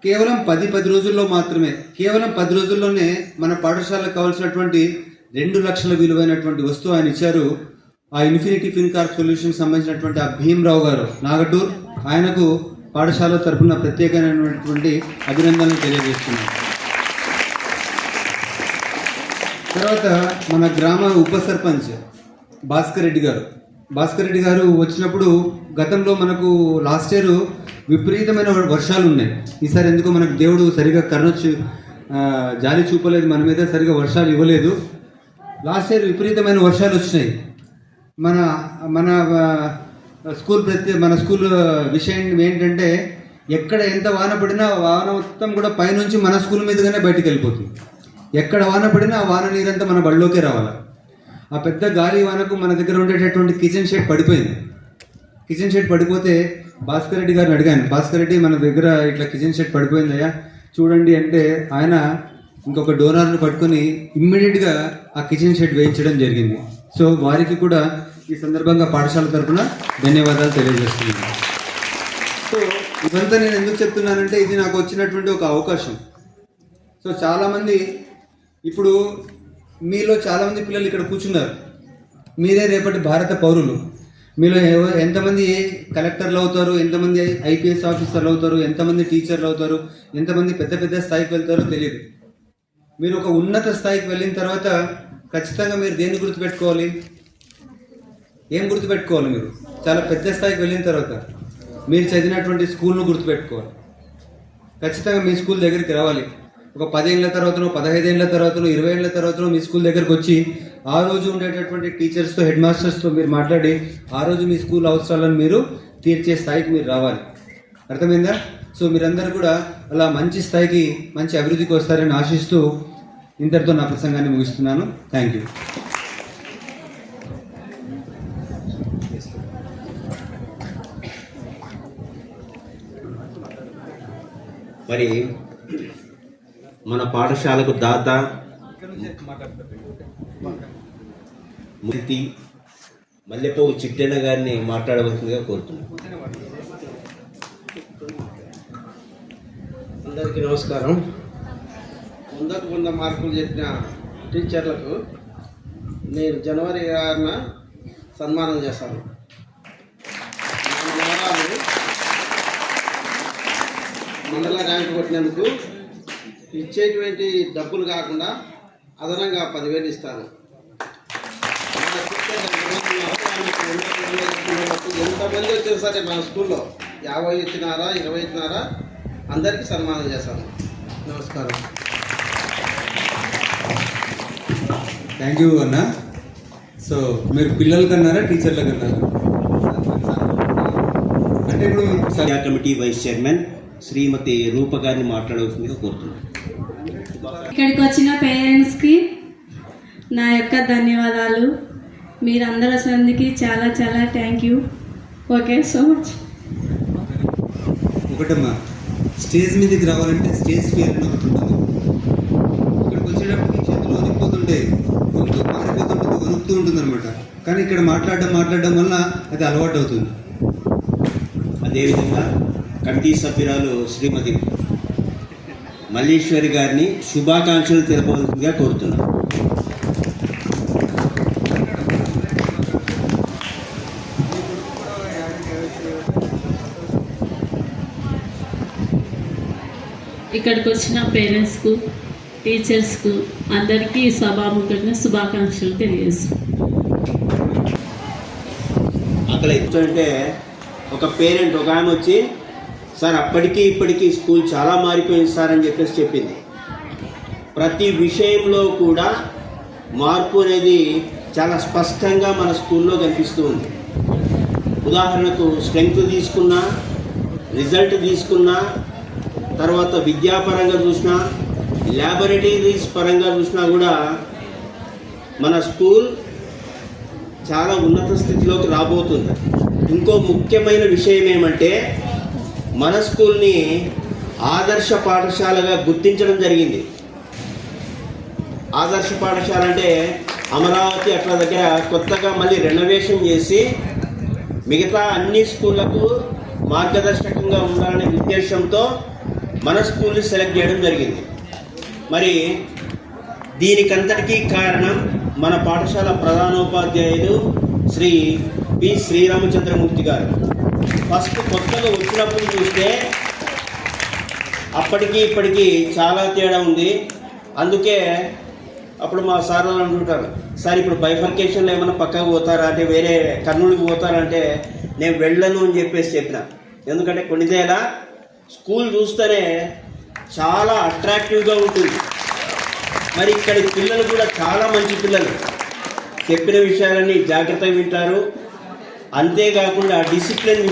E: కేవలం 10 రోజుల్లో మాత్రమే, కేవలం 10 రోజుల్లోనే మన పాఠశాలకు కావాల్సినటువంటి 2 లక్షల విలువైనటువంటి వస్తువు ఆయన ఇచ్చారు. ఆ ఇన్ఫినిటీ ఫిన్కార్ప్ సొల్యూషన్ సంబంధించినటువంటి ఆ భీమ్రావు గారు నాగటూర్, ఆయనకు పాఠశాల తరఫున ప్రత్యేకమైనటువంటి అభినందనలు తెలియజేస్తున్నాను. తర్వాత మన గ్రామ ఉప సర్పంచ్ భాస్కర్ రెడ్డి గారు వచ్చినప్పుడు, గతంలో మనకు లాస్ట్ ఇయర్ విపరీతమైన వర్షాలు ఉన్నాయి. ఈసారి ఎందుకో మనకు దేవుడు సరిగా జాలి చూపలేదు, మన మీద సరిగా వర్షాలు ఇవ్వలేదు. లాస్ట్ ఇయర్ విపరీతమైన వర్షాలు వచ్చినాయి. మన స్కూల్ విషయం ఏంటంటే, ఎక్కడ ఎంత వాన పడినా వాన మొత్తం కూడా పైనుంచి మన స్కూల్ మీదుగానే బయటికి వెళ్ళిపోతుంది. ఎక్కడ వాన పడినా ఆ వాన నీరంతా మన బళ్ళలోకే రావాలి. ఆ పెద్ద గాలి వానకు మన దగ్గర ఉండేటటువంటి కిచెన్ షెడ్ పడిపోయింది. కిచెన్ షెడ్ పడిపోతే భాస్కర్ రెడ్డి గారిని అడిగాను, భాస్కర్ రెడ్డి మన దగ్గర ఇట్లా కిచెన్ షెడ్ పడిపోయిందయ్యా చూడండి అంటే, ఆయన ఇంకొక డోనర్ను పట్టుకొని ఇమ్మీడియట్గా ఆ కిచెన్ షెడ్ వేయించడం జరిగింది. సో వారికి కూడా ఈ సందర్భంగా పాఠశాల తరఫున ధన్యవాదాలు తెలియజేస్తున్నాను. సో ఇవంతా నేను ఎందుకు చెప్తున్నానంటే, ఇది నాకు వచ్చినటువంటి ఒక అవకాశం. సో చాలామంది, ఇప్పుడు మీలో చాలామంది పిల్లలు ఇక్కడ కూర్చున్నారు, మీరే రేపటి భారత పౌరులు. మీలో ఎంతమంది కలెక్టర్లు అవుతారు, ఎంతమంది ఐపీఎస్ ఆఫీసర్లు అవుతారు, ఎంతమంది టీచర్లు అవుతారు, ఎంతమంది పెద్ద స్థాయికి వెళ్తారో తెలియదు. మీరు ఒక ఉన్నత స్థాయికి వెళ్ళిన తర్వాత ఖచ్చితంగా మీరు దేన్ని గుర్తుపెట్టుకోవాలి, ఏం గుర్తుపెట్టుకోవాలి? మీరు చాలా పెద్ద స్థాయికి వెళ్ళిన తర్వాత మీరు చదివినటువంటి స్కూల్ను గుర్తుపెట్టుకోవాలి. ఖచ్చితంగా మీ స్కూల్ దగ్గరికి రావాలి. ఒక 10 ఏళ్ళ తర్వాతనో, 15 ఏళ్ళ తర్వాతనో, 20 ఏళ్ళ తర్వాతనో మీ స్కూల్ దగ్గరకు వచ్చి ఆ రోజు ఉండేటటువంటి టీచర్స్తో, హెడ్ మాస్టర్స్తో మీరు మాట్లాడి ఆ రోజు మీ స్కూల్ అవసరాలను మీరు తీర్చే స్థాయికి మీరు రావాలి. అర్థమైందా? సో మీరందరూ కూడా అలా మంచి స్థాయికి, మంచి అభివృద్ధికి వస్తారని ఆశిస్తూ ఇంతటితో నా ప్రసంగాన్ని ముగిస్తున్నాను. Thank you.
D: మరి మన పాఠశాలకు దాత మూర్తి మల్లెపోగు చిట్టెన్న గారిని మాట్లాడవలసిందిగా కోరుతున్నాను.
F: అందరికీ నమస్కారం. 100 మార్కులు చెప్పిన టీచర్లకు నేను జనవరి 6న సన్మానం చేస్తాను. మండల ర్యాంకు కొట్టినందుకు ఇచ్చేటువంటి డబ్బులు కాకుండా అదనంగా 10,000 ఇస్తాను. ఎంతమంది వచ్చారు సరే మన స్కూల్లో 50 వచ్చినారా 20 వచ్చినారా అందరికీ సన్మానం చేస్తాను. నమస్కారం.
E: థ్యాంక్ యూ అన్న. సో మీరు పిల్లలు కన్నారా టీచర్లు కన్నారా? అంటే ఇప్పుడు
D: విద్యా కమిటీ వైస్ చైర్మన్ శ్రీమతి రూప గారిని మాట్లాడవలసిందిగా కోరుతున్నాను.
G: ఇక్కడికి వచ్చిన పేరెంట్స్కి నా యొక్క ధన్యవాదాలు. మీరందరూ వచ్చినందుకు చాలా చాలా thank you. Okay so much.
E: ఒకటమ్మా, స్టేజ్ మీదకి రావాలంటే స్టేజ్ ఫియర్ అని ఒకటి ఉంటుంది. ఇక్కడికి వచ్చేటప్పటికి చేతులు వణికిపోతుంటాయి, గొంతు మారిపోతుంటుంది, వణుకుతూ ఉంటుంది అనమాట. కానీ ఇక్కడ మాట్లాడడం వల్ల అది అలవాటు అవుతుంది.
D: అదేవిధంగా కమిటీ సభ్యురాలు శ్రీమతి మల్లీశ్వరి గారిని శుభాకాంక్షలు తెలపవలసిందిగా కోరుతున్నాను.
G: ఇక్కడికి వచ్చిన పేరెంట్స్కు టీచర్స్కు అందరికీ సభాముఖంగా శుభాకాంక్షలు తెలియజేస్తాను.
D: అక్కడ ఏంటంటే ఒక పేరెంట్ ఒక ఆమె వచ్చి సార్ అప్పటికి ఇప్పటికీ స్కూల్ చాలా మారిపోయింది సార్ అని చెప్పేసి చెప్పింది. ప్రతి విషయంలో కూడా మార్పు అనేది చాలా స్పష్టంగా మన స్కూల్లో కనిపిస్తూ ఉంది. ఉదాహరణకు స్ట్రెంగ్త్ తీసుకున్నా, రిజల్ట్ తీసుకున్నా, తర్వాత విద్యాపరంగా చూసినా, ల్యాబొరేటరీస్ పరంగా చూసినా కూడా మన స్కూల్ చాలా ఉన్నత స్థితిలోకి రాబోతుంది. ఇంకో ముఖ్యమైన విషయం ఏమంటే మన స్కూల్ని ఆదర్శ పాఠశాలగా గుర్తించడం జరిగింది. ఆదర్శ పాఠశాల అంటే అమరావతి అట్లా దగ్గర కొత్తగా మళ్ళీ రెనోవేషన్ చేసి మిగతా అన్ని స్కూళ్ళకు మార్గదర్శకంగా ఉండాలనే ఉద్దేశంతో మన స్కూల్ని సెలెక్ట్ చేయడం జరిగింది. మరి దీనికంతటికీ కారణం మన పాఠశాల ప్రధానోపాధ్యాయులు శ్రీ పి శ్రీరామచంద్రమూర్తి గారు. ఫస్ట్ కొత్తగా వచ్చినప్పుడు చూస్తే అప్పటికి ఇప్పటికీ చాలా తేడా ఉంది. అందుకే అప్పుడు మా సార్ వాళ్ళు అంటుంటారు, సార్ ఇప్పుడు బైఫర్కేషన్లో ఏమైనా పక్కకు పోతారా అంటే, వేరే కర్నూలుకి పోతారంటే నేను వెళ్ళను అని చెప్పిన. ఎందుకంటే కొన్నిదేలా స్కూల్ చూస్తేనే చాలా అట్రాక్టివ్గా ఉంటుంది. మరి ఇక్కడి పిల్లలు కూడా చాలా మంచి పిల్లలు, చెప్పిన విషయాలన్నీ జాగ్రత్తగా వింటారు. అంతేకాకుండా డిసిప్లిన్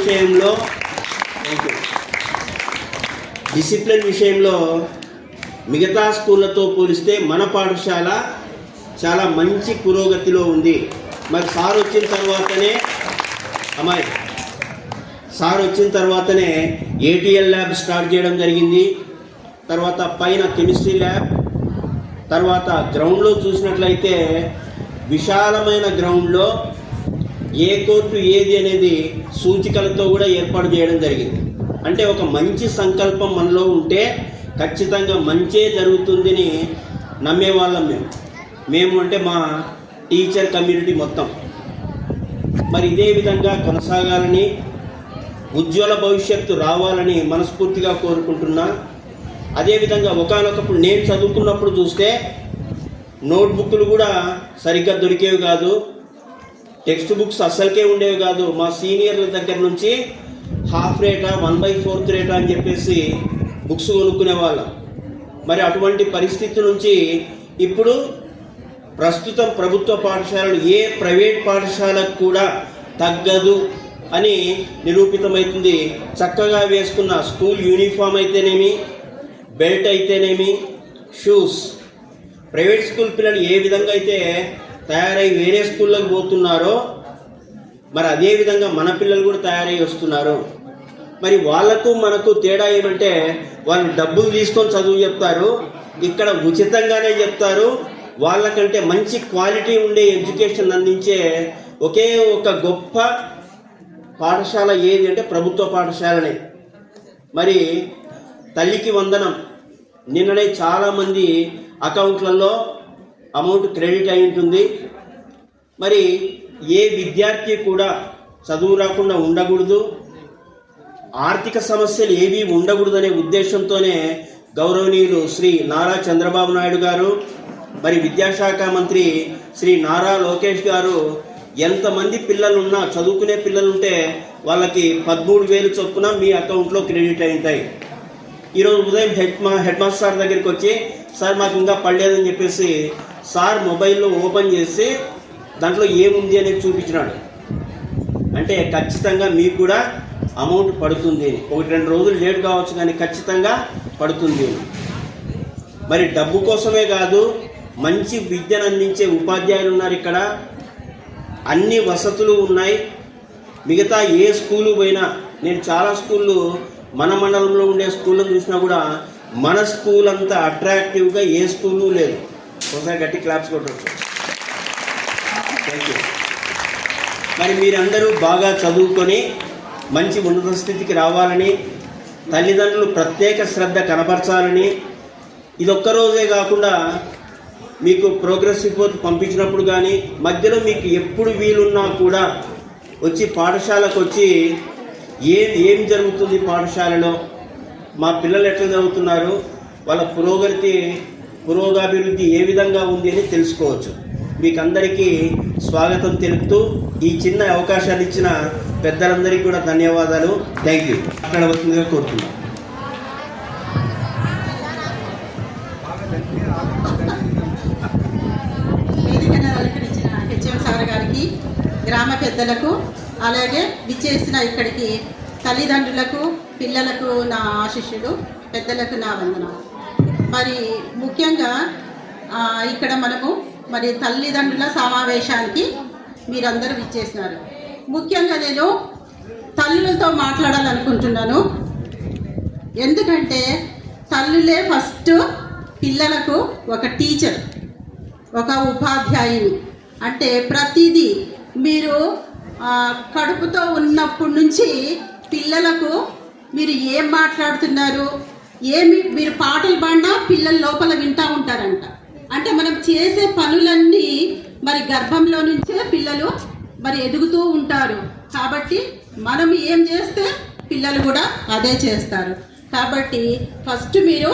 D: విషయంలో మిగతా స్కూళ్ళతో పోలిస్తే మన పాఠశాల చాలా మంచి పురోగతిలో ఉంది. మరి సార్ వచ్చిన తర్వాతనే ఏటీఎల్ ల్యాబ్ స్టార్ట్ చేయడం జరిగింది. తర్వాత పైన కెమిస్ట్రీ ల్యాబ్, తర్వాత గ్రౌండ్లో చూసినట్లయితే విశాలమైన గ్రౌండ్లో ఏ కోర్టు ఏది అనేది సూచికలతో కూడా ఏర్పాటు చేయడం జరిగింది. అంటే ఒక మంచి సంకల్పం మనలో ఉంటే ఖచ్చితంగా మంచే జరుగుతుందని నమ్మేవాళ్ళం మేము అంటే మా టీచర్ కమ్యూనిటీ మొత్తం. మరి ఇదే విధంగా కొనసాగాలని, ఉజ్వల భవిష్యత్తు రావాలని మనస్ఫూర్తిగా కోరుకుంటున్నా. అదేవిధంగా ఒకానొకప్పుడు నేను చదువుకున్నప్పుడు చూస్తే నోట్బుక్లు కూడా సరిగ్గా దొరికేవి కాదు, టెక్స్ట్ బుక్స్ అస్సలకే ఉండేవి కాదు. మా సీనియర్ల దగ్గర నుంచి హాఫ్ రేటా 1/4 రేటా అని చెప్పేసి బుక్స్ కొనుక్కునే వాళ్ళం. మరి అటువంటి పరిస్థితి నుంచి ఇప్పుడు ప్రస్తుతం ప్రభుత్వ పాఠశాలలు ఏ ప్రైవేట్ పాఠశాలకు కూడా తగ్గదు అని నిరూపితమవుతుంది. చక్కగా వేసుకున్న స్కూల్ యూనిఫామ్ అయితేనేమి, బెల్ట్ అయితేనేమి, షూస్, ప్రైవేట్ స్కూల్ పిల్లలు ఏ విధంగా అయితే తయారై వేరే స్కూళ్ళకి పోతున్నారో మరి అదేవిధంగా మన పిల్లలు కూడా తయారై వస్తున్నారు. మరి వాళ్లకు మనకు తేడా ఏమంటే వాళ్ళు డబ్బులు తీసుకొని చదువు చెప్తారు, ఇక్కడ ఉచితంగానే చెప్తారు. వాళ్ళకంటే మంచి క్వాలిటీ ఉండే ఎడ్యుకేషన్ అందించే ఒకే ఒక గొప్ప పాఠశాల ఏది అంటే ప్రభుత్వ పాఠశాలనే. మరి తల్లికి వందనం, నిన్ననే చాలామంది అకౌంట్లలో అమౌంట్ క్రెడిట్ అయి ఉంటుంది. మరి ఏ విద్యార్థి కూడా చదువు రాకుండా ఉండకూడదు, ఆర్థిక సమస్యలు ఏవీ ఉండకూడదనే ఉద్దేశంతోనే గౌరవనీయులు శ్రీ నారా చంద్రబాబు నాయుడు గారు, మరి విద్యాశాఖ మంత్రి శ్రీ నారా లోకేష్ గారు ఎంతమంది పిల్లలు ఉన్నా, చదువుకునే పిల్లలు ఉంటే వాళ్ళకి 13,000 చొప్పున మీ అకౌంట్లో క్రెడిట్ అయి ఉంటాయి. ఈరోజు ఉదయం హెడ్ మాస్టర్ సార్ దగ్గరికి వచ్చి, సార్ మాకు ఇంకా పడలేదని చెప్పేసి సార్ మొబైల్లో ఓపెన్ చేసి దాంట్లో ఏముంది అనేది చూపించినాడు. అంటే ఖచ్చితంగా మీకు కూడా అమౌంట్ పడుతుంది. 1-2 రోజులు లేట్ కావచ్చు కానీ ఖచ్చితంగా పడుతుంది. మరి డబ్బు కోసమే కాదు, మంచి విద్యను అందించే ఉపాధ్యాయులు ఉన్నారు ఇక్కడ, అన్ని వసతులు ఉన్నాయి. మిగతా ఏ స్కూలు పోయినా, నేను చాలా స్కూళ్ళు మన మండలంలో ఉండే స్కూళ్ళను చూసినా కూడా మన స్కూల్ అంతా అట్రాక్టివ్గా ఏ స్కూలు లేదు. ఒకసారి గట్టి క్లాప్స్ కొట్టవచ్చు. Thank you. మరి మీరందరూ బాగా చదువుకొని మంచి ఉన్నత స్థితికి రావాలని, తల్లిదండ్రులు ప్రత్యేక శ్రద్ధ కనపరచాలని, ఇదొక్కరోజే కాకుండా మీకు ప్రోగ్రెస్ రిపోర్ట్ పంపించినప్పుడు కానీ మధ్యలో మీకు ఎప్పుడు వీలున్నా కూడా వచ్చి పాఠశాలకు వచ్చి ఏం జరుగుతుంది పాఠశాలలో, మా పిల్లలు ఎట్లా చదువుతున్నారు, వాళ్ళ పురోగాభివృద్ధి ఏ విధంగా ఉంది అని తెలుసుకోవచ్చు. మీకు అందరికీ స్వాగతం తెలుపుతూ ఈ చిన్న అవకాశాన్ని ఇచ్చిన పెద్దలందరికీ కూడా ధన్యవాదాలు. Thank you. మాట్లాడవలసిందిగా కోరుతున్నాను.
H: వేదికను అలంకరించిన హెచ్ఎం సార్ గారికి, గ్రామ పెద్దలకు, అలాగే విచ్చేసిన ఇక్కడికి తల్లిదండ్రులకు, పిల్లలకు నా ఆశీస్సులు, పెద్దలకు నా వందనాలు. మరి ముఖ్యంగా ఇక్కడ మనము మరి తల్లిదండ్రుల సమావేశానికి మీరందరూ విచ్చేసినారు. ముఖ్యంగా నేను తల్లులతో మాట్లాడాలనుకుంటున్నాను. ఎందుకంటే తల్లులే ఫస్ట్ పిల్లలకు ఒక టీచర్, ఒక ఉపాధ్యాయుని. అంటే ప్రతిదీ మీరు కడుపుతో ఉన్నప్పటి నుంచి పిల్లలకు మీరు ఏం మాట్లాడుతున్నారు, మీరు పాటలు పాడినా పిల్లల లోపల వింటూ ఉంటారంట. అంటే మనం చేసే పనులన్నీ మరి గర్భంలో నుంచే పిల్లలు మరి ఎదుగుతూ ఉంటారు. కాబట్టి మనం ఏం చేస్తే పిల్లలు కూడా అదే చేస్తారు. కాబట్టి ఫస్ట్ మీరు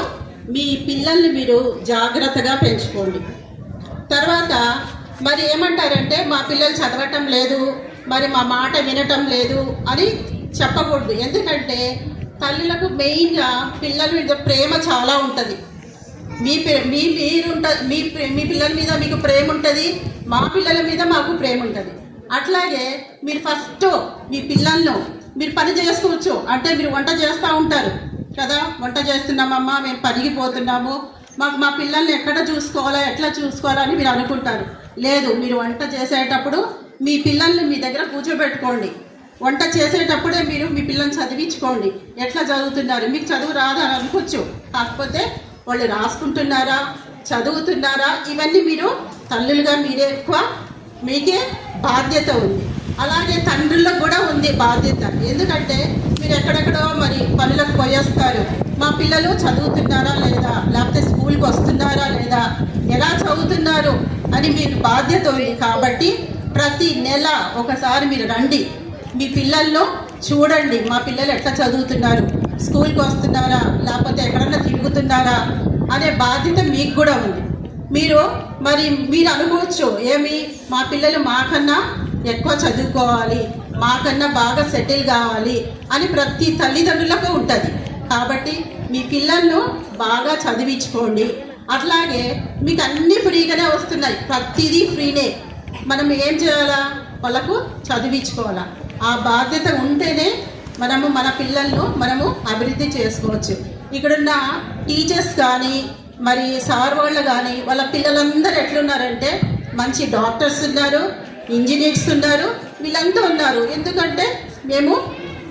H: మీ పిల్లల్ని మీరు జాగ్రత్తగా పెంచుకోండి. తర్వాత మరి ఏమంటారంటే మా పిల్లలు చదవటం లేదు, మరి మా మాట వినటం లేదు అని చెప్పకూడదు. ఎందుకంటే తల్లులకు మెయిన్గా పిల్లల మీద ప్రేమ చాలా ఉంటుంది. మీ పిల్లల మీద మీకు ప్రేమ ఉంటుంది, మా పిల్లల మీద మాకు ప్రేమ ఉంటుంది. అట్లాగే మీరు ఫస్ట్ మీ పిల్లలను మీరు పని చేసుకోవచ్చు. అంటే మీరు వంట చేస్తూ ఉంటారు కదా, వంట చేస్తున్నామమ్మా, మేము పనిగిపోతున్నాము, మాకు మా పిల్లల్ని ఎట్లా చూసుకోవాలని మీరు అనుకుంటారు. లేదు, మీరు వంట చేసేటప్పుడు మీ పిల్లల్ని మీ దగ్గర కూర్చోబెట్టుకోండి. వంట చేసేటప్పుడే మీరు మీ పిల్లల్ని చదివించుకోండి. ఎట్లా చదువుతున్నారు, మీకు చదువు రాదు అని అనుకోవచ్చు, కాకపోతే వాళ్ళు రాసుకుంటున్నారా, చదువుతున్నారా, ఇవన్నీ మీరు తల్లులుగా మీకే బాధ్యత ఉంది. అలాగే తండ్రులకు కూడా ఉంది బాధ్యత. ఎందుకంటే మీరు ఎక్కడెక్కడో మరి పనులకు పోయేస్తారు, మా పిల్లలు చదువుతున్నారా లేదా, లేకపోతే స్కూల్కి వస్తున్నారా లేదా, ఎలా చదువుతున్నారు అని మీకు బాధ్యత ఉంది. కాబట్టి ప్రతి నెల ఒకసారి మీరు రండి, మీ పిల్లల్లో చూడండి, మా పిల్లలు ఎట్లా చదువుతున్నారు, స్కూల్కి వస్తున్నారా లేకపోతే ఎక్కడన్నా తిరుగుతున్నారా అనే బాధ్యత మీకు కూడా ఉంది. మీరు అనుకోవచ్చు, మా పిల్లలు మాకన్నా ఎక్కువ చదువుకోవాలి, మాకన్నా బాగా సెటిల్ కావాలి అని ప్రతి తల్లిదండ్రులకు ఉంటుంది. కాబట్టి మీ పిల్లలను బాగా చదివించుకోండి. అట్లాగే మీకు అన్నీ ఫ్రీగానే వస్తున్నాయి, ప్రతిదీ ఫ్రీనే. మనం ఏం చేయాలా, వాళ్ళకు చదివించుకోవాలా. ఆ బాధ్యత ఉంటేనే మన పిల్లలను అభివృద్ధి చేసుకోవచ్చు. ఇక్కడున్న టీచర్స్ కానీ మరి సార్ వాళ్ళు కానీ వాళ్ళ పిల్లలందరూ ఎట్లున్నారంటే మంచి డాక్టర్స్ ఉన్నారు, ఇంజనీర్స్ ఉన్నారు, వీళ్ళంతా ఉన్నారు. ఎందుకంటే మేము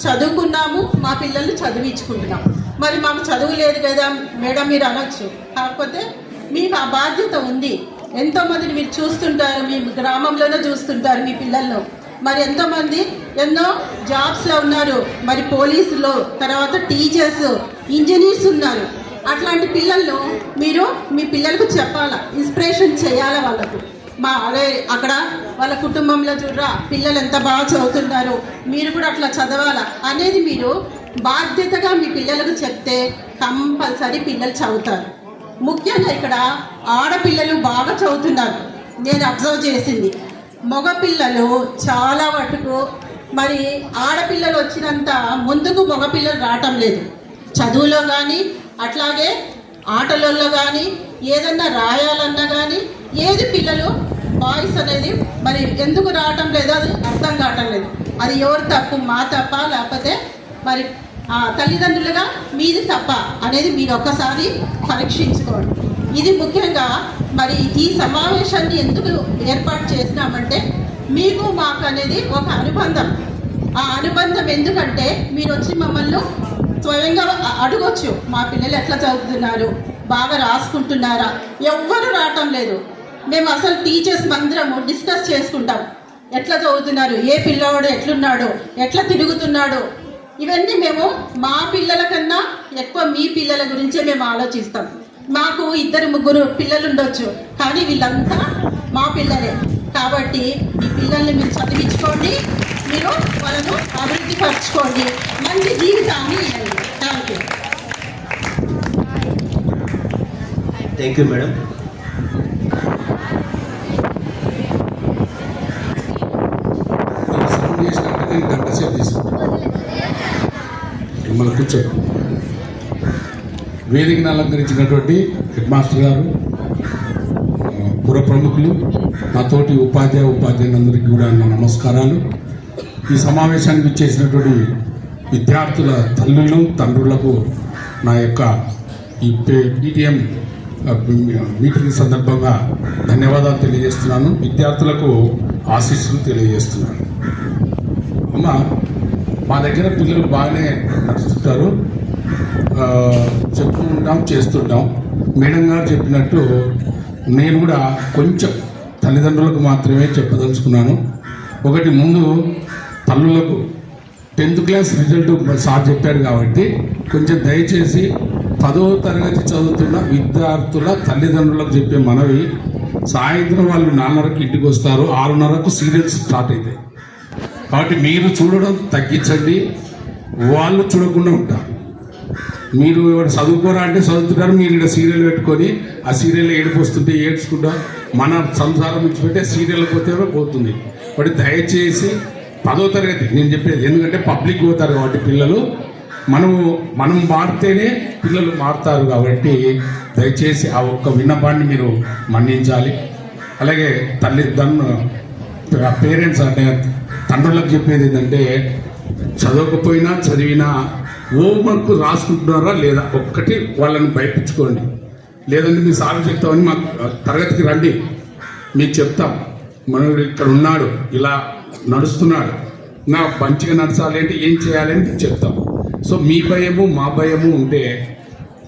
H: చదువుకున్నాము, మా పిల్లల్ని చదివించుకుంటున్నాం. మరి మాకు చదువు లేదు కదా మేడం మీరు అనొచ్చు, కాకపోతే మీకు ఆ బాధ్యత ఉంది. ఎంతోమందిని మీరు చూస్తుంటారు, మీ గ్రామంలోనే చూస్తుంటారు మీ పిల్లల్లో. మరి ఎంతోమంది ఎన్నో జాబ్స్లో ఉన్నారు, మరి పోలీసులు, తర్వాత టీచర్స్, ఇంజనీర్స్ ఉన్నారు. అట్లాంటి పిల్లలను మీరు మీ పిల్లలకు చెప్పాలా, ఇన్స్పిరేషన్ చేయాలా వాళ్ళకు. అక్కడ వాళ్ళ కుటుంబంలో చూడరా పిల్లలు ఎంత బాగా చదువుతున్నారు, మీరు కూడా అట్లా చదవాలా అనేది మీరు బాధ్యతగా మీ పిల్లలకు చెప్తే కంపల్సరీ పిల్లలు చదువుతారు. ముఖ్యంగా ఇక్కడ ఆడపిల్లలు బాగా చదువుతున్నారు. నేను అబ్జర్వ్ చేసింది, మగపిల్లలు చాలా మటుకు మరి ఆడపిల్లలు వచ్చినంత ముందుకు మగపిల్లలు రావటం లేదు. చదువులో కానీ అట్లాగే ఆటలలో కానీ ఏదన్నా రాయాలన్నా కానీ ఏది పిల్లలు బాయ్స్ అనేది మరి ఎందుకు రావటం లేదు అది అర్థం కావటం లేదు. అది ఎవరు తప్పు, మా తప్ప లేకపోతే మరి తల్లిదండ్రులుగా మీది తప్ప అనేది మీరు ఒక్కసారి పరీక్షించుకోండి. ఇది ముఖ్యంగా మరి ఈ సమావేశాన్ని ఎందుకు ఏర్పాటు చేసినామంటే మీకు మాకు అనేది ఒక అనుబంధం. ఆ అనుబంధం ఎందుకంటే మీరు వచ్చి మమ్మల్ని స్వయంగా అడగొచ్చు, మా పిల్లలు ఎట్లా చదువుతున్నారు, బాగా రాసుకుంటున్నారా. ఎవ్వరు రావటం లేదు. మేము అసలు టీచర్స్ అందరము డిస్కస్ చేసుకుంటాం, ఎట్లా చదువుతున్నారు, ఏ పిల్లవాడు ఎట్లున్నాడు, ఎట్లా తిరుగుతున్నాడు. ఇవన్నీ మేము మా పిల్లల కన్నా ఎక్కువ మీ పిల్లల గురించే మేము ఆలోచిస్తాం. మాకు 2-3 పిల్లలు ఉండొచ్చు, కానీ వీళ్ళంతా మా పిల్లలే. కాబట్టి మీ పిల్లల్ని మీరు చదివించుకోండి, మీరు వాళ్ళను అభివృద్ధి పరచుకోండి, మంచి జీవితాన్ని ఇవ్వండి.
D: Thank you madam.
I: నేను గంట సేపు తీసుకుంటాను. మిమ్మల్ని కూర్చో. వేదికను అలంకరించినటువంటి హెడ్ మాస్టర్ గారు, పుర ప్రముఖులు, నా తోటి ఉపాధ్యాయులందరికీ కూడా నా నమస్కారాలు. ఈ సమావేశానికి ఇచ్చేసినటువంటి విద్యార్థుల తల్లులు తండ్రులకు నా యొక్క ఈ PTM మీటింగ్ సందర్భంగా ధన్యవాదాలు తెలియజేస్తున్నాను. విద్యార్థులకు ఆశీస్సులు తెలియజేస్తున్నాను. అమ్మ, మా దగ్గర పిల్లలు బాగానే నడుస్తుంటారు, చెప్తూ ఉంటాం, చేస్తుంటాం. మేడం గారు చెప్పినట్టు నేను కూడా కొంచెం తల్లిదండ్రులకు మాత్రమే చెప్పదలుచుకున్నాను. ఒకటి, ముందు తల్లులకు 10th క్లాస్ రిజల్ట్ సార్ చెప్పారు కాబట్టి కొంచెం దయచేసి 10వ తరగతి చదువుతున్న విద్యార్థుల తల్లిదండ్రులకు చెప్పే మనవి, సాయంత్రం వాళ్ళు 4:30కి ఇంటికి వస్తారు, 6:30కు సీరియల్స్ స్టార్ట్ అవుతాయి. కాబట్టి మీరు చూడడం తగ్గించండి, వాళ్ళు చూడకుండా ఉంటారు. మీరు చదువుకోరా అంటే చదువుతున్నారు, మీరు ఇక్కడ సీరియల్ పెట్టుకొని ఆ సీరియల్ ఏడుపు వస్తుంటే ఏడ్చుకుంటా మన సంసారం ఇచ్చిపెట్టే సీరియల్ పోతుంది. కాబట్టి దయచేసి 10వ తరగతి నేను చెప్పేది, ఎందుకంటే పబ్లిక్ పోతారు కాబట్టి పిల్లలు, మనం మారితేనే పిల్లలు మారుతారు. కాబట్టి దయచేసి ఆ ఒక్క విన్నపాన్ని మీరు మన్నించాలి. అలాగే పేరెంట్స్ అంటే తండ్రులకు చెప్పేది ఏంటంటే, చదవకపోయినా చదివినా హోంవర్క్ రాసుకుంటున్నారా లేదా ఒక్కటి వాళ్ళని భయపించుకోండి. లేదంటే మీ సార్ చెప్తామని మాకు తరగతికి రండి, మీకు చెప్తాం, మనోడు ఇక్కడ ఉన్నాడు, ఇలా నడుస్తున్నాడు, నా మంచిగా నడచాలి అంటే ఏం చేయాలని చెప్తాం. సో మీ భయము మా భయము ఉంటే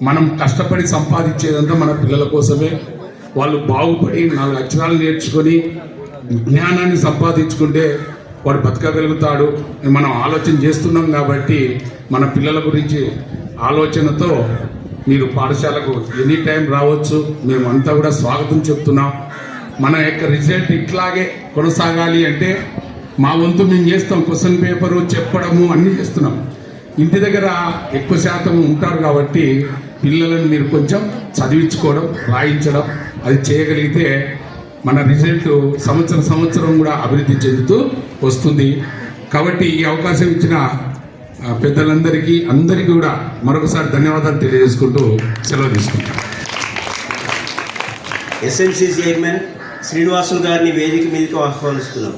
I: మనం కష్టపడి సంపాదించేదంతా మన పిల్లల కోసమే. వాళ్ళు బాగుపడి 4 అక్షరాలు నేర్చుకొని జ్ఞానాన్ని సంపాదించుకుంటే వాడు బతకగలుగుతాడు. మనం ఆలోచన చేస్తున్నాం కాబట్టి మన పిల్లల గురించి ఆలోచనతో మీరు పాఠశాలకు ఎనీ టైం రావచ్చు. మేమంతా కూడా స్వాగతం చెప్తున్నాం. మన యొక్క రిజల్ట్ ఇట్లాగే కొనసాగాలి అంటే మా వంతు మేము చేస్తాం. క్వశ్చన్ పేపరు చెప్పడము అన్నీ చేస్తున్నాం. ఇంటి దగ్గర ఎక్కువ శాతం ఉంటారు కాబట్టి పిల్లలను మీరు కొంచెం చదివించుకోవడం, రాయించడం అది చేయగలిగితే మన రిజల్ట్ సంవత్సరం కూడా అభివృద్ధి చెందుతూ వస్తుంది. కాబట్టి ఈ అవకాశం ఇచ్చిన పెద్దలందరికీ అందరికీ కూడా మరొకసారి ధన్యవాదాలు తెలియజేసుకుంటూ సెలవు తీసుకుంటాం.
D: SMC చైర్మన్ శ్రీనివాసులు గారిని వేదిక మీదకి ఆహ్వానిస్తున్నాం.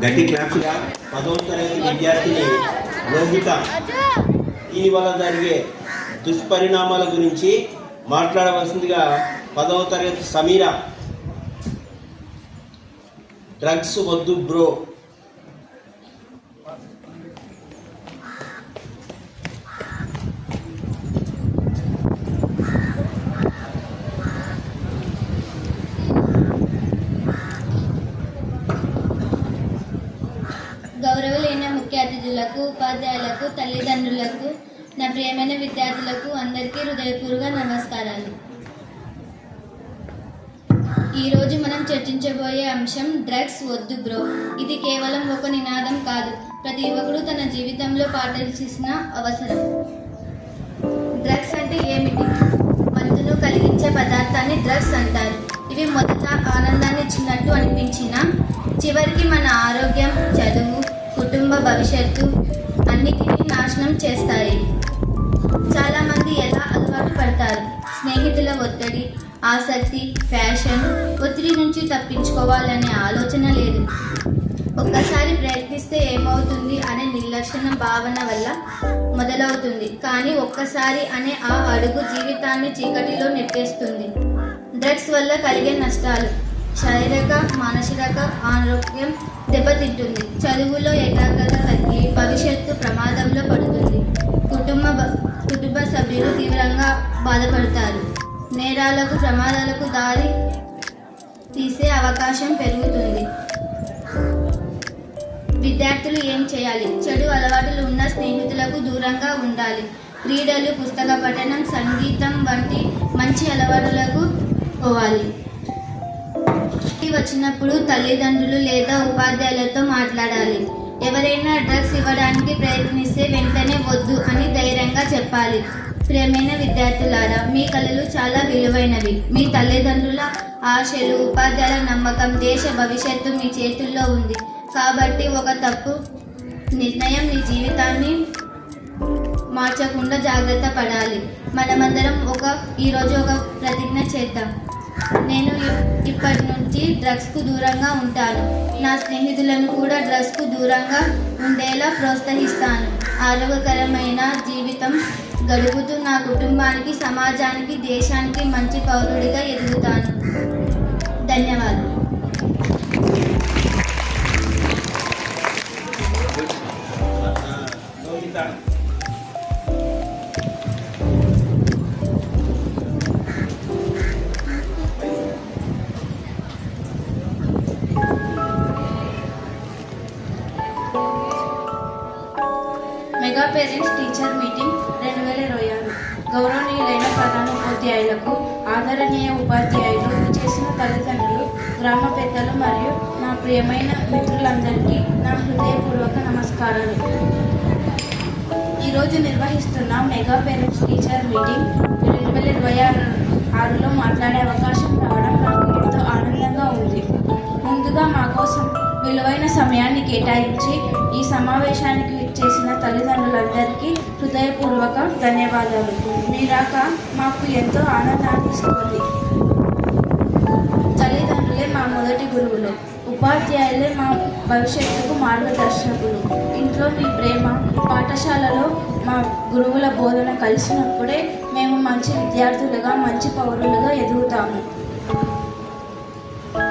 D: గట్టి క్లాప్స్గా 10వ తరగతి విద్యార్థిని రోహిత దీనివల్ల జరిగే దుష్పరిణామాల గురించి మాట్లాడవలసిందిగా 10వ తరగతి సమీరా. డ్రగ్స్ వద్దు బ్రో.
J: గౌరవలేని ముఖ్య అతిథులకు, ఉపాధ్యాయులకు, తల్లిదండ్రులకు, నా ప్రియమైన విద్యార్థులకు అందరికీ హృదయపూర్వక నమస్కారాలు. ఈరోజు మనం చర్చించబోయే అంశం డ్రగ్స్ వద్దు బ్రో. ఇది కేవలం ఒక నినాదం కాదు, ప్రతి యువకుడు తన జీవితంలో పాటించాల్సిన అవసరం. డ్రగ్స్ అంటే ఏమిటి? మత్తును కలిగించే పదార్థాన్ని డ్రగ్స్ అంటారు. ఇవి మొదట ఆనందాన్ని ఇచ్చినట్టు అనిపించినా చివరికి మన ఆరోగ్యం, చదువు, కుటుంబ భవిష్యత్తు అన్నిటినీ నాశనం చేస్తాయి. చాలామంది ఎలా అలవాటు పడతారు? స్నేహితుల ఒత్తిడి, ఆసక్తి, ఫ్యాషన్, ఒత్తిడి నుంచి తప్పించుకోవాలనే ఆలోచన లేదు. ఒక్కసారి ప్రయత్నిస్తే ఏమవుతుంది అనే నిర్లక్ష్య భావన వల్ల మొదలవుతుంది. కానీ ఒక్కసారి అనే ఆ అడుగు జీవితాన్ని చీకటిలో నెట్టేస్తుంది. డ్రగ్స్ వల్ల కలిగే నష్టాలు: శారీరక, మానసిక ఆరోగ్యం దెబ్బతింటుంది. చదువులో ఏకాగ్రత తగ్గి భవిష్యత్తు ప్రమాదంలో పడుతుంది. కుటుంబ సభ్యులు తీవ్రంగా బాధపడతారు. నేరాలకు, ప్రమాదాలకు దారి తీసే అవకాశం పెరుగుతుంది. విద్యార్థులు ఏం చేయాలి? చెడు అలవాటులు ఉన్న స్నేహితులకు దూరంగా ఉండాలి. క్రీడలు, పుస్తక పఠనం, సంగీతం వంటి మంచి అలవాటులకు పోవాలి. వచ్చినప్పుడు తల్లిదండ్రులు లేదా ఉపాధ్యాయులతో మాట్లాడాలి. ఎవరైనా డ్రగ్స్ ఇవ్వడానికి ప్రయత్నిస్తే వెంటనే వద్దు అని ధైర్యంగా చెప్పాలి. ప్రియమైన విద్యార్థులారా, మీ కళలు చాలా విలువైనవి. మీ తల్లిదండ్రుల ఆశలు, ఉపాధ్యాయుల నమ్మకం, దేశ భవిష్యత్తు మీ చేతుల్లో ఉంది. కాబట్టి ఒక తప్పు నిర్ణయం మీ జీవితాన్ని మార్చకుండా జాగ్రత్త పడాలి. మనమందరం ఈరోజు ఒక ప్రతిజ్ఞ చేద్దాం. నేను ఇప్పటి నుంచి డ్రగ్స్కు దూరంగా ఉంటాను. నా స్నేహితులను కూడా డ్రగ్స్కు దూరంగా ఉండేలా ప్రోత్సహిస్తాను. ఆరోగ్యకరమైన జీవితం గడుపుతూ నా కుటుంబానికి, సమాజానికి, దేశానికి మంచి పౌరుడిగా ఎదుగుతాను. ధన్యవాదాలు. Mega parents teacher meeting 2026. గౌరవనీయులైన ప్రధాన ఉపాధ్యాయులకు, ఆదరణీయ ఉపాధ్యాయులు, చేసిన తల్లిదండ్రులు, గ్రామ పెద్దలు మరియు నా ప్రియమైన మిత్రులందరికీ నా హృదయపూర్వక నమస్కారాలు. ఈరోజు నిర్వహిస్తున్న మెగా పేరెంట్స్ టీచర్ మీటింగ్ 2026లో మాట్లాడే అవకాశం రావడం నాకు ఎంతో ఆనందంగా ఉంది. ముందుగా మా కోసం విలువైన సమయాన్ని కేటాయించి ఈ సమావేశానికి చేసిన తల్లిదండ్రులందరికీ హృదయపూర్వక ధన్యవాదాలు. మీ రాక మాకు ఎంతో ఆనందాన్ని ఇస్తుంది. తల్లిదండ్రులే మా మొదటి గురువులు, ఉపాధ్యాయులే మా భవిష్యత్తుకు మార్గదర్శకులు. ఇంట్లో మీ ప్రేమ, పాఠశాలలో మా గురువుల బోధన కలిసినప్పుడే మేము మంచి విద్యార్థులుగా, మంచి పౌరులుగా ఎదుగుతాము.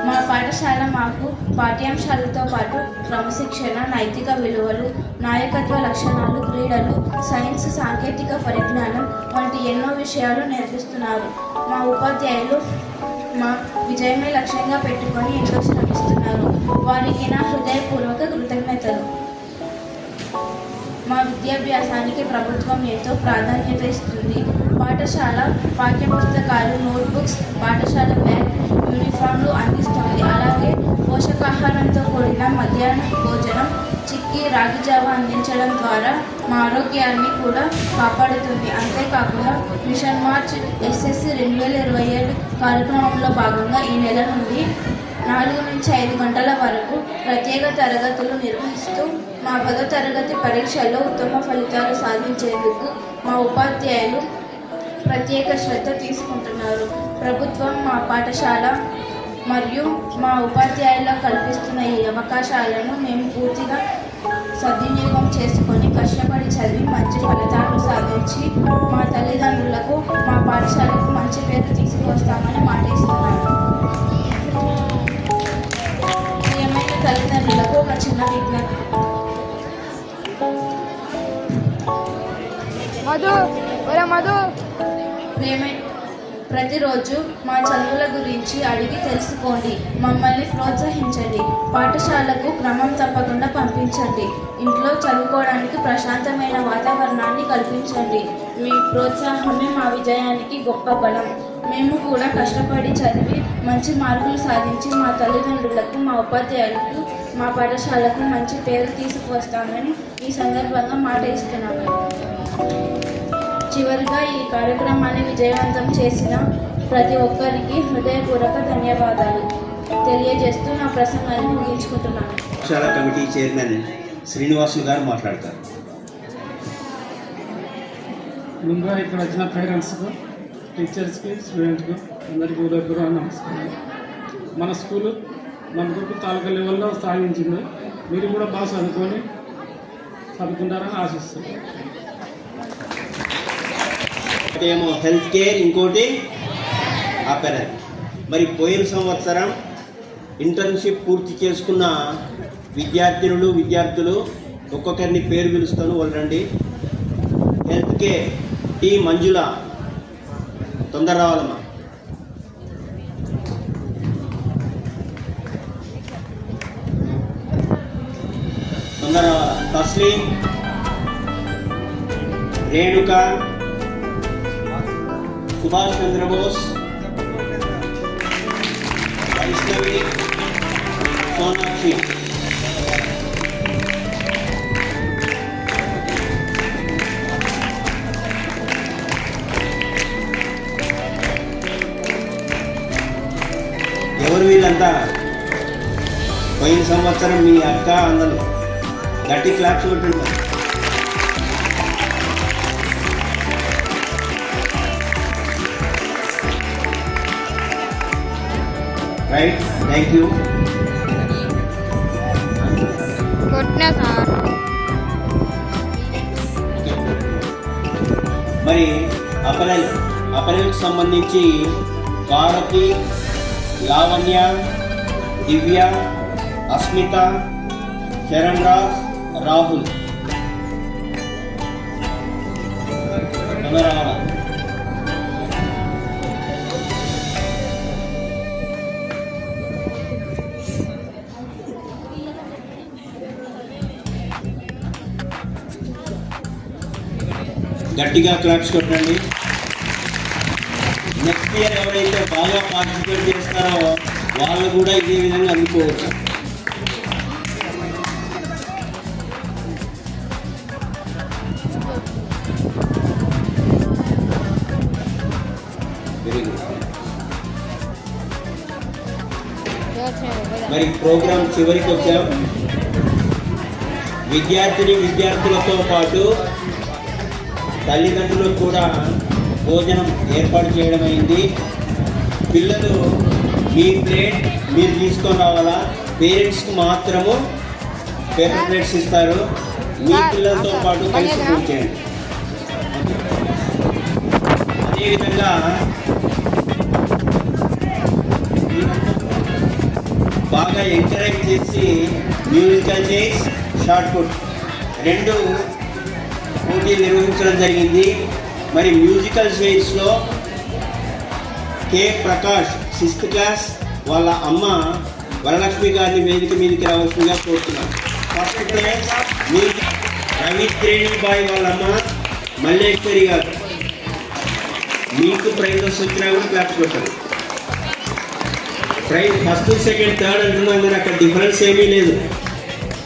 J: మా పాఠశాల మాకు పాఠ్యాంశాలతో పాటు క్రమశిక్షణ, నైతిక విలువలు, నాయకత్వ లక్షణాలు, క్రీడలు, సైన్స్, సాంకేతిక పరిజ్ఞానం వంటి ఎన్నో విషయాలు నేర్పిస్తున్నారు. మా ఉపాధ్యాయులు మా విజయమే లక్ష్యంగా పెట్టుకొని ఎంతో శ్రమిస్తున్నారు. వారికి నా హృదయపూర్వక కృతజ్ఞతలు. మా విద్యాభ్యాసానికి ప్రభుత్వం ఎంతో ప్రాధాన్యత ఇస్తుంది. పాఠశాల పాఠ్యపుస్తకాలు, నోట్బుక్స్, పాఠశాల బ్యాగ్, యూనిఫామ్లు అందిస్తుంది. అలాగే పోషకాహారంతో కూడిన మధ్యాహ్న భోజనం, చిక్కీ, రాగి జావ అందించడం ద్వారా మా ఆరోగ్యాన్ని కూడా కాపాడుతుంది. అంతేకాకుండా మిషన్ మార్చ్ SSC 2027 కార్యక్రమంలో భాగంగా ఈ నెల నుండి 4 నుంచి 5 గంటల వరకు ప్రత్యేక తరగతులు నిర్వహిస్తూ మా 10వ తరగతి పరీక్షల్లో ఉత్తమ ఫలితాలు సాధించేందుకు మా ఉపాధ్యాయులు ప్రత్యేక శ్రద్ధ తీసుకుంటున్నారు. ప్రభుత్వం మా పాఠశాల మరియు మా ఉపాధ్యాయులకు కల్పిస్తున్న ఈ అవకాశాలను మేము పూర్తిగా సద్వినియోగం చేసుకొని కష్టపడి చదివి మంచి ఫలితాలు సాధించి మా తల్లిదండ్రులకు, మా పాఠశాలకు మంచి పేరు తీసుకువస్తామని మాట ఇస్తున్నాను. ప్రియమైన తల్లిదండ్రులకు ఒక చిన్న విజ్ఞప్తి. ప్రతిరోజు మా చదువుల గురించి అడిగి తెలుసుకోండి. మమ్మల్ని ప్రోత్సహించండి. పాఠశాలకు క్రమం తప్పకుండా పంపించండి. ఇంట్లో చదువుకోవడానికి ప్రశాంతమైన వాతావరణాన్ని కల్పించండి. మీ ప్రోత్సాహమే మా విజయానికి గొప్ప బలం. మేము కూడా కష్టపడి చదివి మంచి మార్కులు సాధించి మా తల్లిదండ్రులకు, మా ఉపాధ్యాయులకు, మా పాఠశాలకు మంచి పేరు తీసుకువస్తామని ఈ సందర్భంగా మాట ఇస్తున్నాము. చివరిగా ఈ కార్యక్రమాన్ని విజయవంతం చేసిన ప్రతి ఒక్కరికి హృదయపూర్వక ధన్యవాదాలు తెలియజేస్తూ నా ప్రసంగాన్ని ముగించుకుంటున్నాను.
D: పాఠశాల కమిటీ చైర్మన్ శ్రీనివాసులు గారు మాట్లాడతారు.
K: ముందుగా ఇక్కడ వచ్చిన పేరెంట్స్కు, టీచర్స్కి, స్టూడెంట్కు అందరికీ హృదయపూర్వక నమస్కారం. మన స్కూలు నలుగురికి తాలూకా లెవెల్లో సాగించింది. మీరు కూడా బాగా చదువుకుంటారని ఆశిస్తున్నాను.
D: ఏమో హెల్త్ కేర్, ఇంకోటి అపెరల్. మరి పోయిన సంవత్సరం ఇంటర్న్షిప్ పూర్తి చేసుకున్న విద్యార్థులు ఒక్కొక్కరిని పేరు పిలుస్తాను, వాళ్ళు రండి. హెల్త్ కేర్ టీ మంజుల, తొందర రావాలమ్మా. తొందర రావాలా. తస్లీం, రేణుక, సుభాష్ చంద్రబోస్, వైష్ణవి, సోనాక్షి. ఎవరు వీళ్ళంతా? పోయిన సంవత్సరం మీ అక్క అందరూ గట్టి క్లాప్స్ కొట్టుంటారు. Right, thank you. మరి అపరెల్కి సంబంధించి భారతి, లావణ్య, దివ్య, అస్మిత, చరణ్ రాజ్, రాహుల్. గట్టిగా క్లాప్స్ కొట్టండి. నెక్స్ట్ ఇయర్ ఎవరైతే బాగా పార్టిసిపేట్ చేస్తారో వాళ్ళు కూడా ఇదే విధంగా అందుకోవచ్చు. Very good. మరి ప్రోగ్రాం చివరికి వచ్చాం. విద్యార్థులతో పాటు తల్లిదండ్రులకు కూడా భోజనం ఏర్పాటు చేయడం అయింది. పిల్లలు మీ ప్లేట్ మీరు తీసుకొని రావాలా. పేరెంట్స్కి మాత్రము పేపర్ ప్లేట్స్ ఇస్తారు. మీ పిల్లలతో పాటు కలిసి పూజ చేయండి. అదేవిధంగా బాగా ఎంకరేజ్ చేసి మ్యూజికల్ చైర్స్, షార్ట్ పుట్ 2 పోటీలు నిర్వహించడం జరిగింది. మరి మ్యూజికల్ చైర్స్లో కె ప్రకాష్ 6th క్లాస్ వాళ్ళ అమ్మ వరలక్ష్మి గారిని వేదిక మీదకి రావాల్సిందిగా కోరుతున్నాను. ఫస్ట్ ప్లేస్ మ్యూజిక్ రవిత్రేణి బాయ్ వాళ్ళ అమ్మ మల్లేశ్వరి గారు. మీకు ప్రైజెస్ వచ్చినా కూడా క్లాప్స్ పెట్టండి. ప్రైజ్ ఫస్ట్, సెకండ్, థర్డ్ అంటున్నాం కానీ అక్కడ డిఫరెన్స్ ఏమీ లేదు,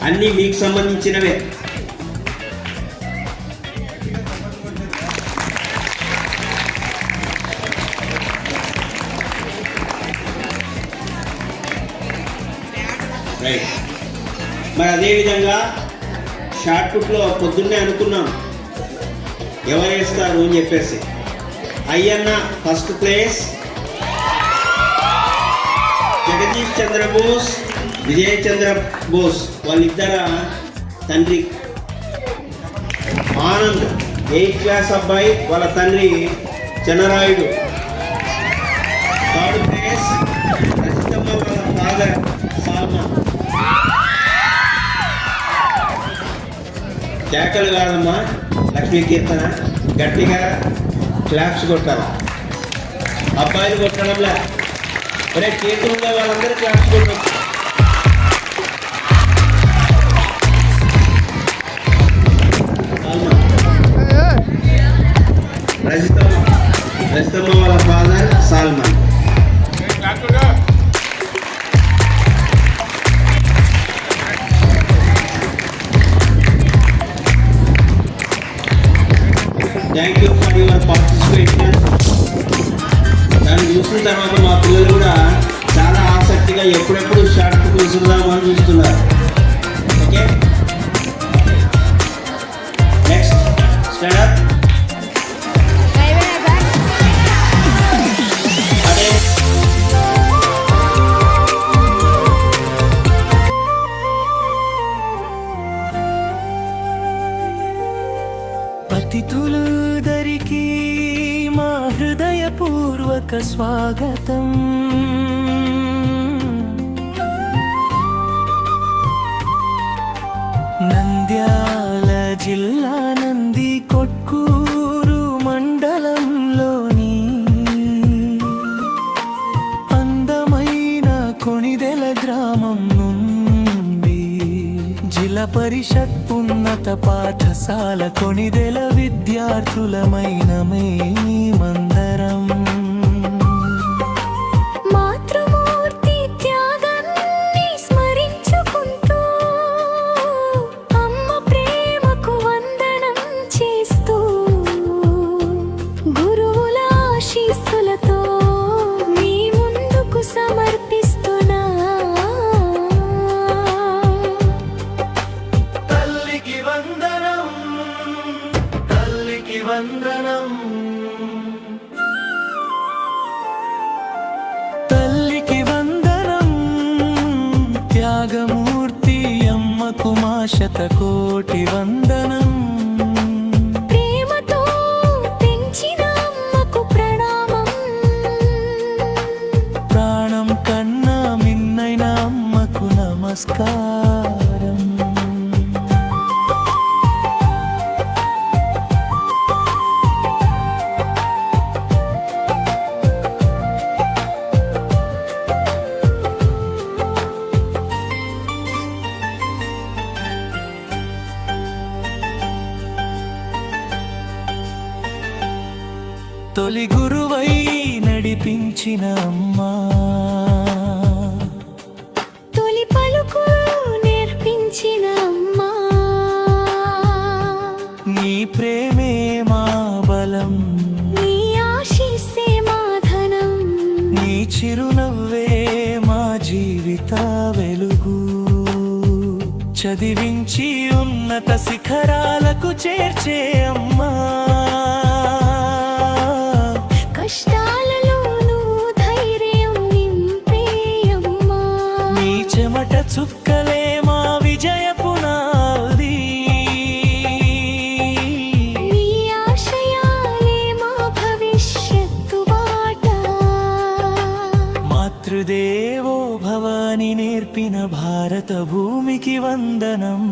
D: అన్నీ మీకు సంబంధించినవే. రైట్. మరి అదేవిధంగా షార్ట్ పుట్లో పొద్దున్నే అనుకున్నాం ఎవరు వేస్తారు అని చెప్పేసి. అయ్యన్న ఫస్ట్ ప్లేస్, జగదీష్ చంద్ర బోస్, విజయ్ చంద్ర బోస్ వాళ్ళిద్దర తండ్రి. ఆనంద్ 8th క్లాస్ అబ్బాయి, వాళ్ళ తండ్రి చెన్నరాయుడు. థర్డ్ ప్లేస్ రజితమ్మ వాళ్ళ ఫాదర్ సాల్మన్. కేకలు కాదమ్మా, లక్ష్మీ కీర్తన, గట్టిగా క్లాప్స్ కొట్టాలి. అబ్బాయిలు కొట్టడంలా ఒరే చేతులుగా వాళ్ళందరూ క్లాప్స్ కొట్టవచ్చు. రజితమ్మ వాళ్ళ father Solomon. Thank you for your participation. దాన్ని చూసిన తర్వాత మా పిల్లలు కూడా చాలా ఆసక్తిగా ఎప్పుడెప్పుడు షార్ట్ కూర్చుందామని చూస్తున్నారు. Okay, next stand up. అదే
A: పతితులందరికీ మా హృదయపూర్వక స్వాగతం. నంద్యాల జిల్లా నంది కొట్కూరు మండలంలోని అందమైన కొణిదెల గ్రామం నుండి జిల్లా పరిషత్ ఉన్నత పాఠశాల కొణిదెల విద్యార్థులమైన మేమందరం
B: మాతృమూర్తి త్యాగాన్ని స్మరించుకుంటూ అమ్మ ప్రేమకు వందనం చేస్తూ గురువుల ఆశీస్సులతో మీ ముందుకు సమర్పిస్తున్నా
A: తల్లికి వందనం, తల్లికి వందనం, తల్లికి వందనం. త్యాగమూర్తి అమ్మకు మా శతకోటి వందనం.
B: ప్రేమతో పెంచిన అమ్మకు ప్రణామం.
A: ప్రాణం కన్నా మిన్నైన అమ్మకు నమస్కారం. తొలి గురువై నడిపించిన అమ్మా,
B: తొలి పలుకులు నేర్పించిన అమ్మా,
A: నీ ప్రేమే మా బలం,
B: నీ ఆశీస్సే మా ధనం.
A: నీ చిరునవ్వే మా జీవిత వెలుగు. చదివించి ఉన్నత శిఖరాలకు చేర్చే అమ్మా,
B: కష్టాలలోనూ ధైర్యం నింపే అమ్మా.
A: నీ చెమట చుక్కలే మా విజయ పునాది.
B: నీ ఆశయాలే మా భవిష్యత్తు బాట.
A: మాతృదేవో భవాని నేర్పిన భారత భూమికి వందనం.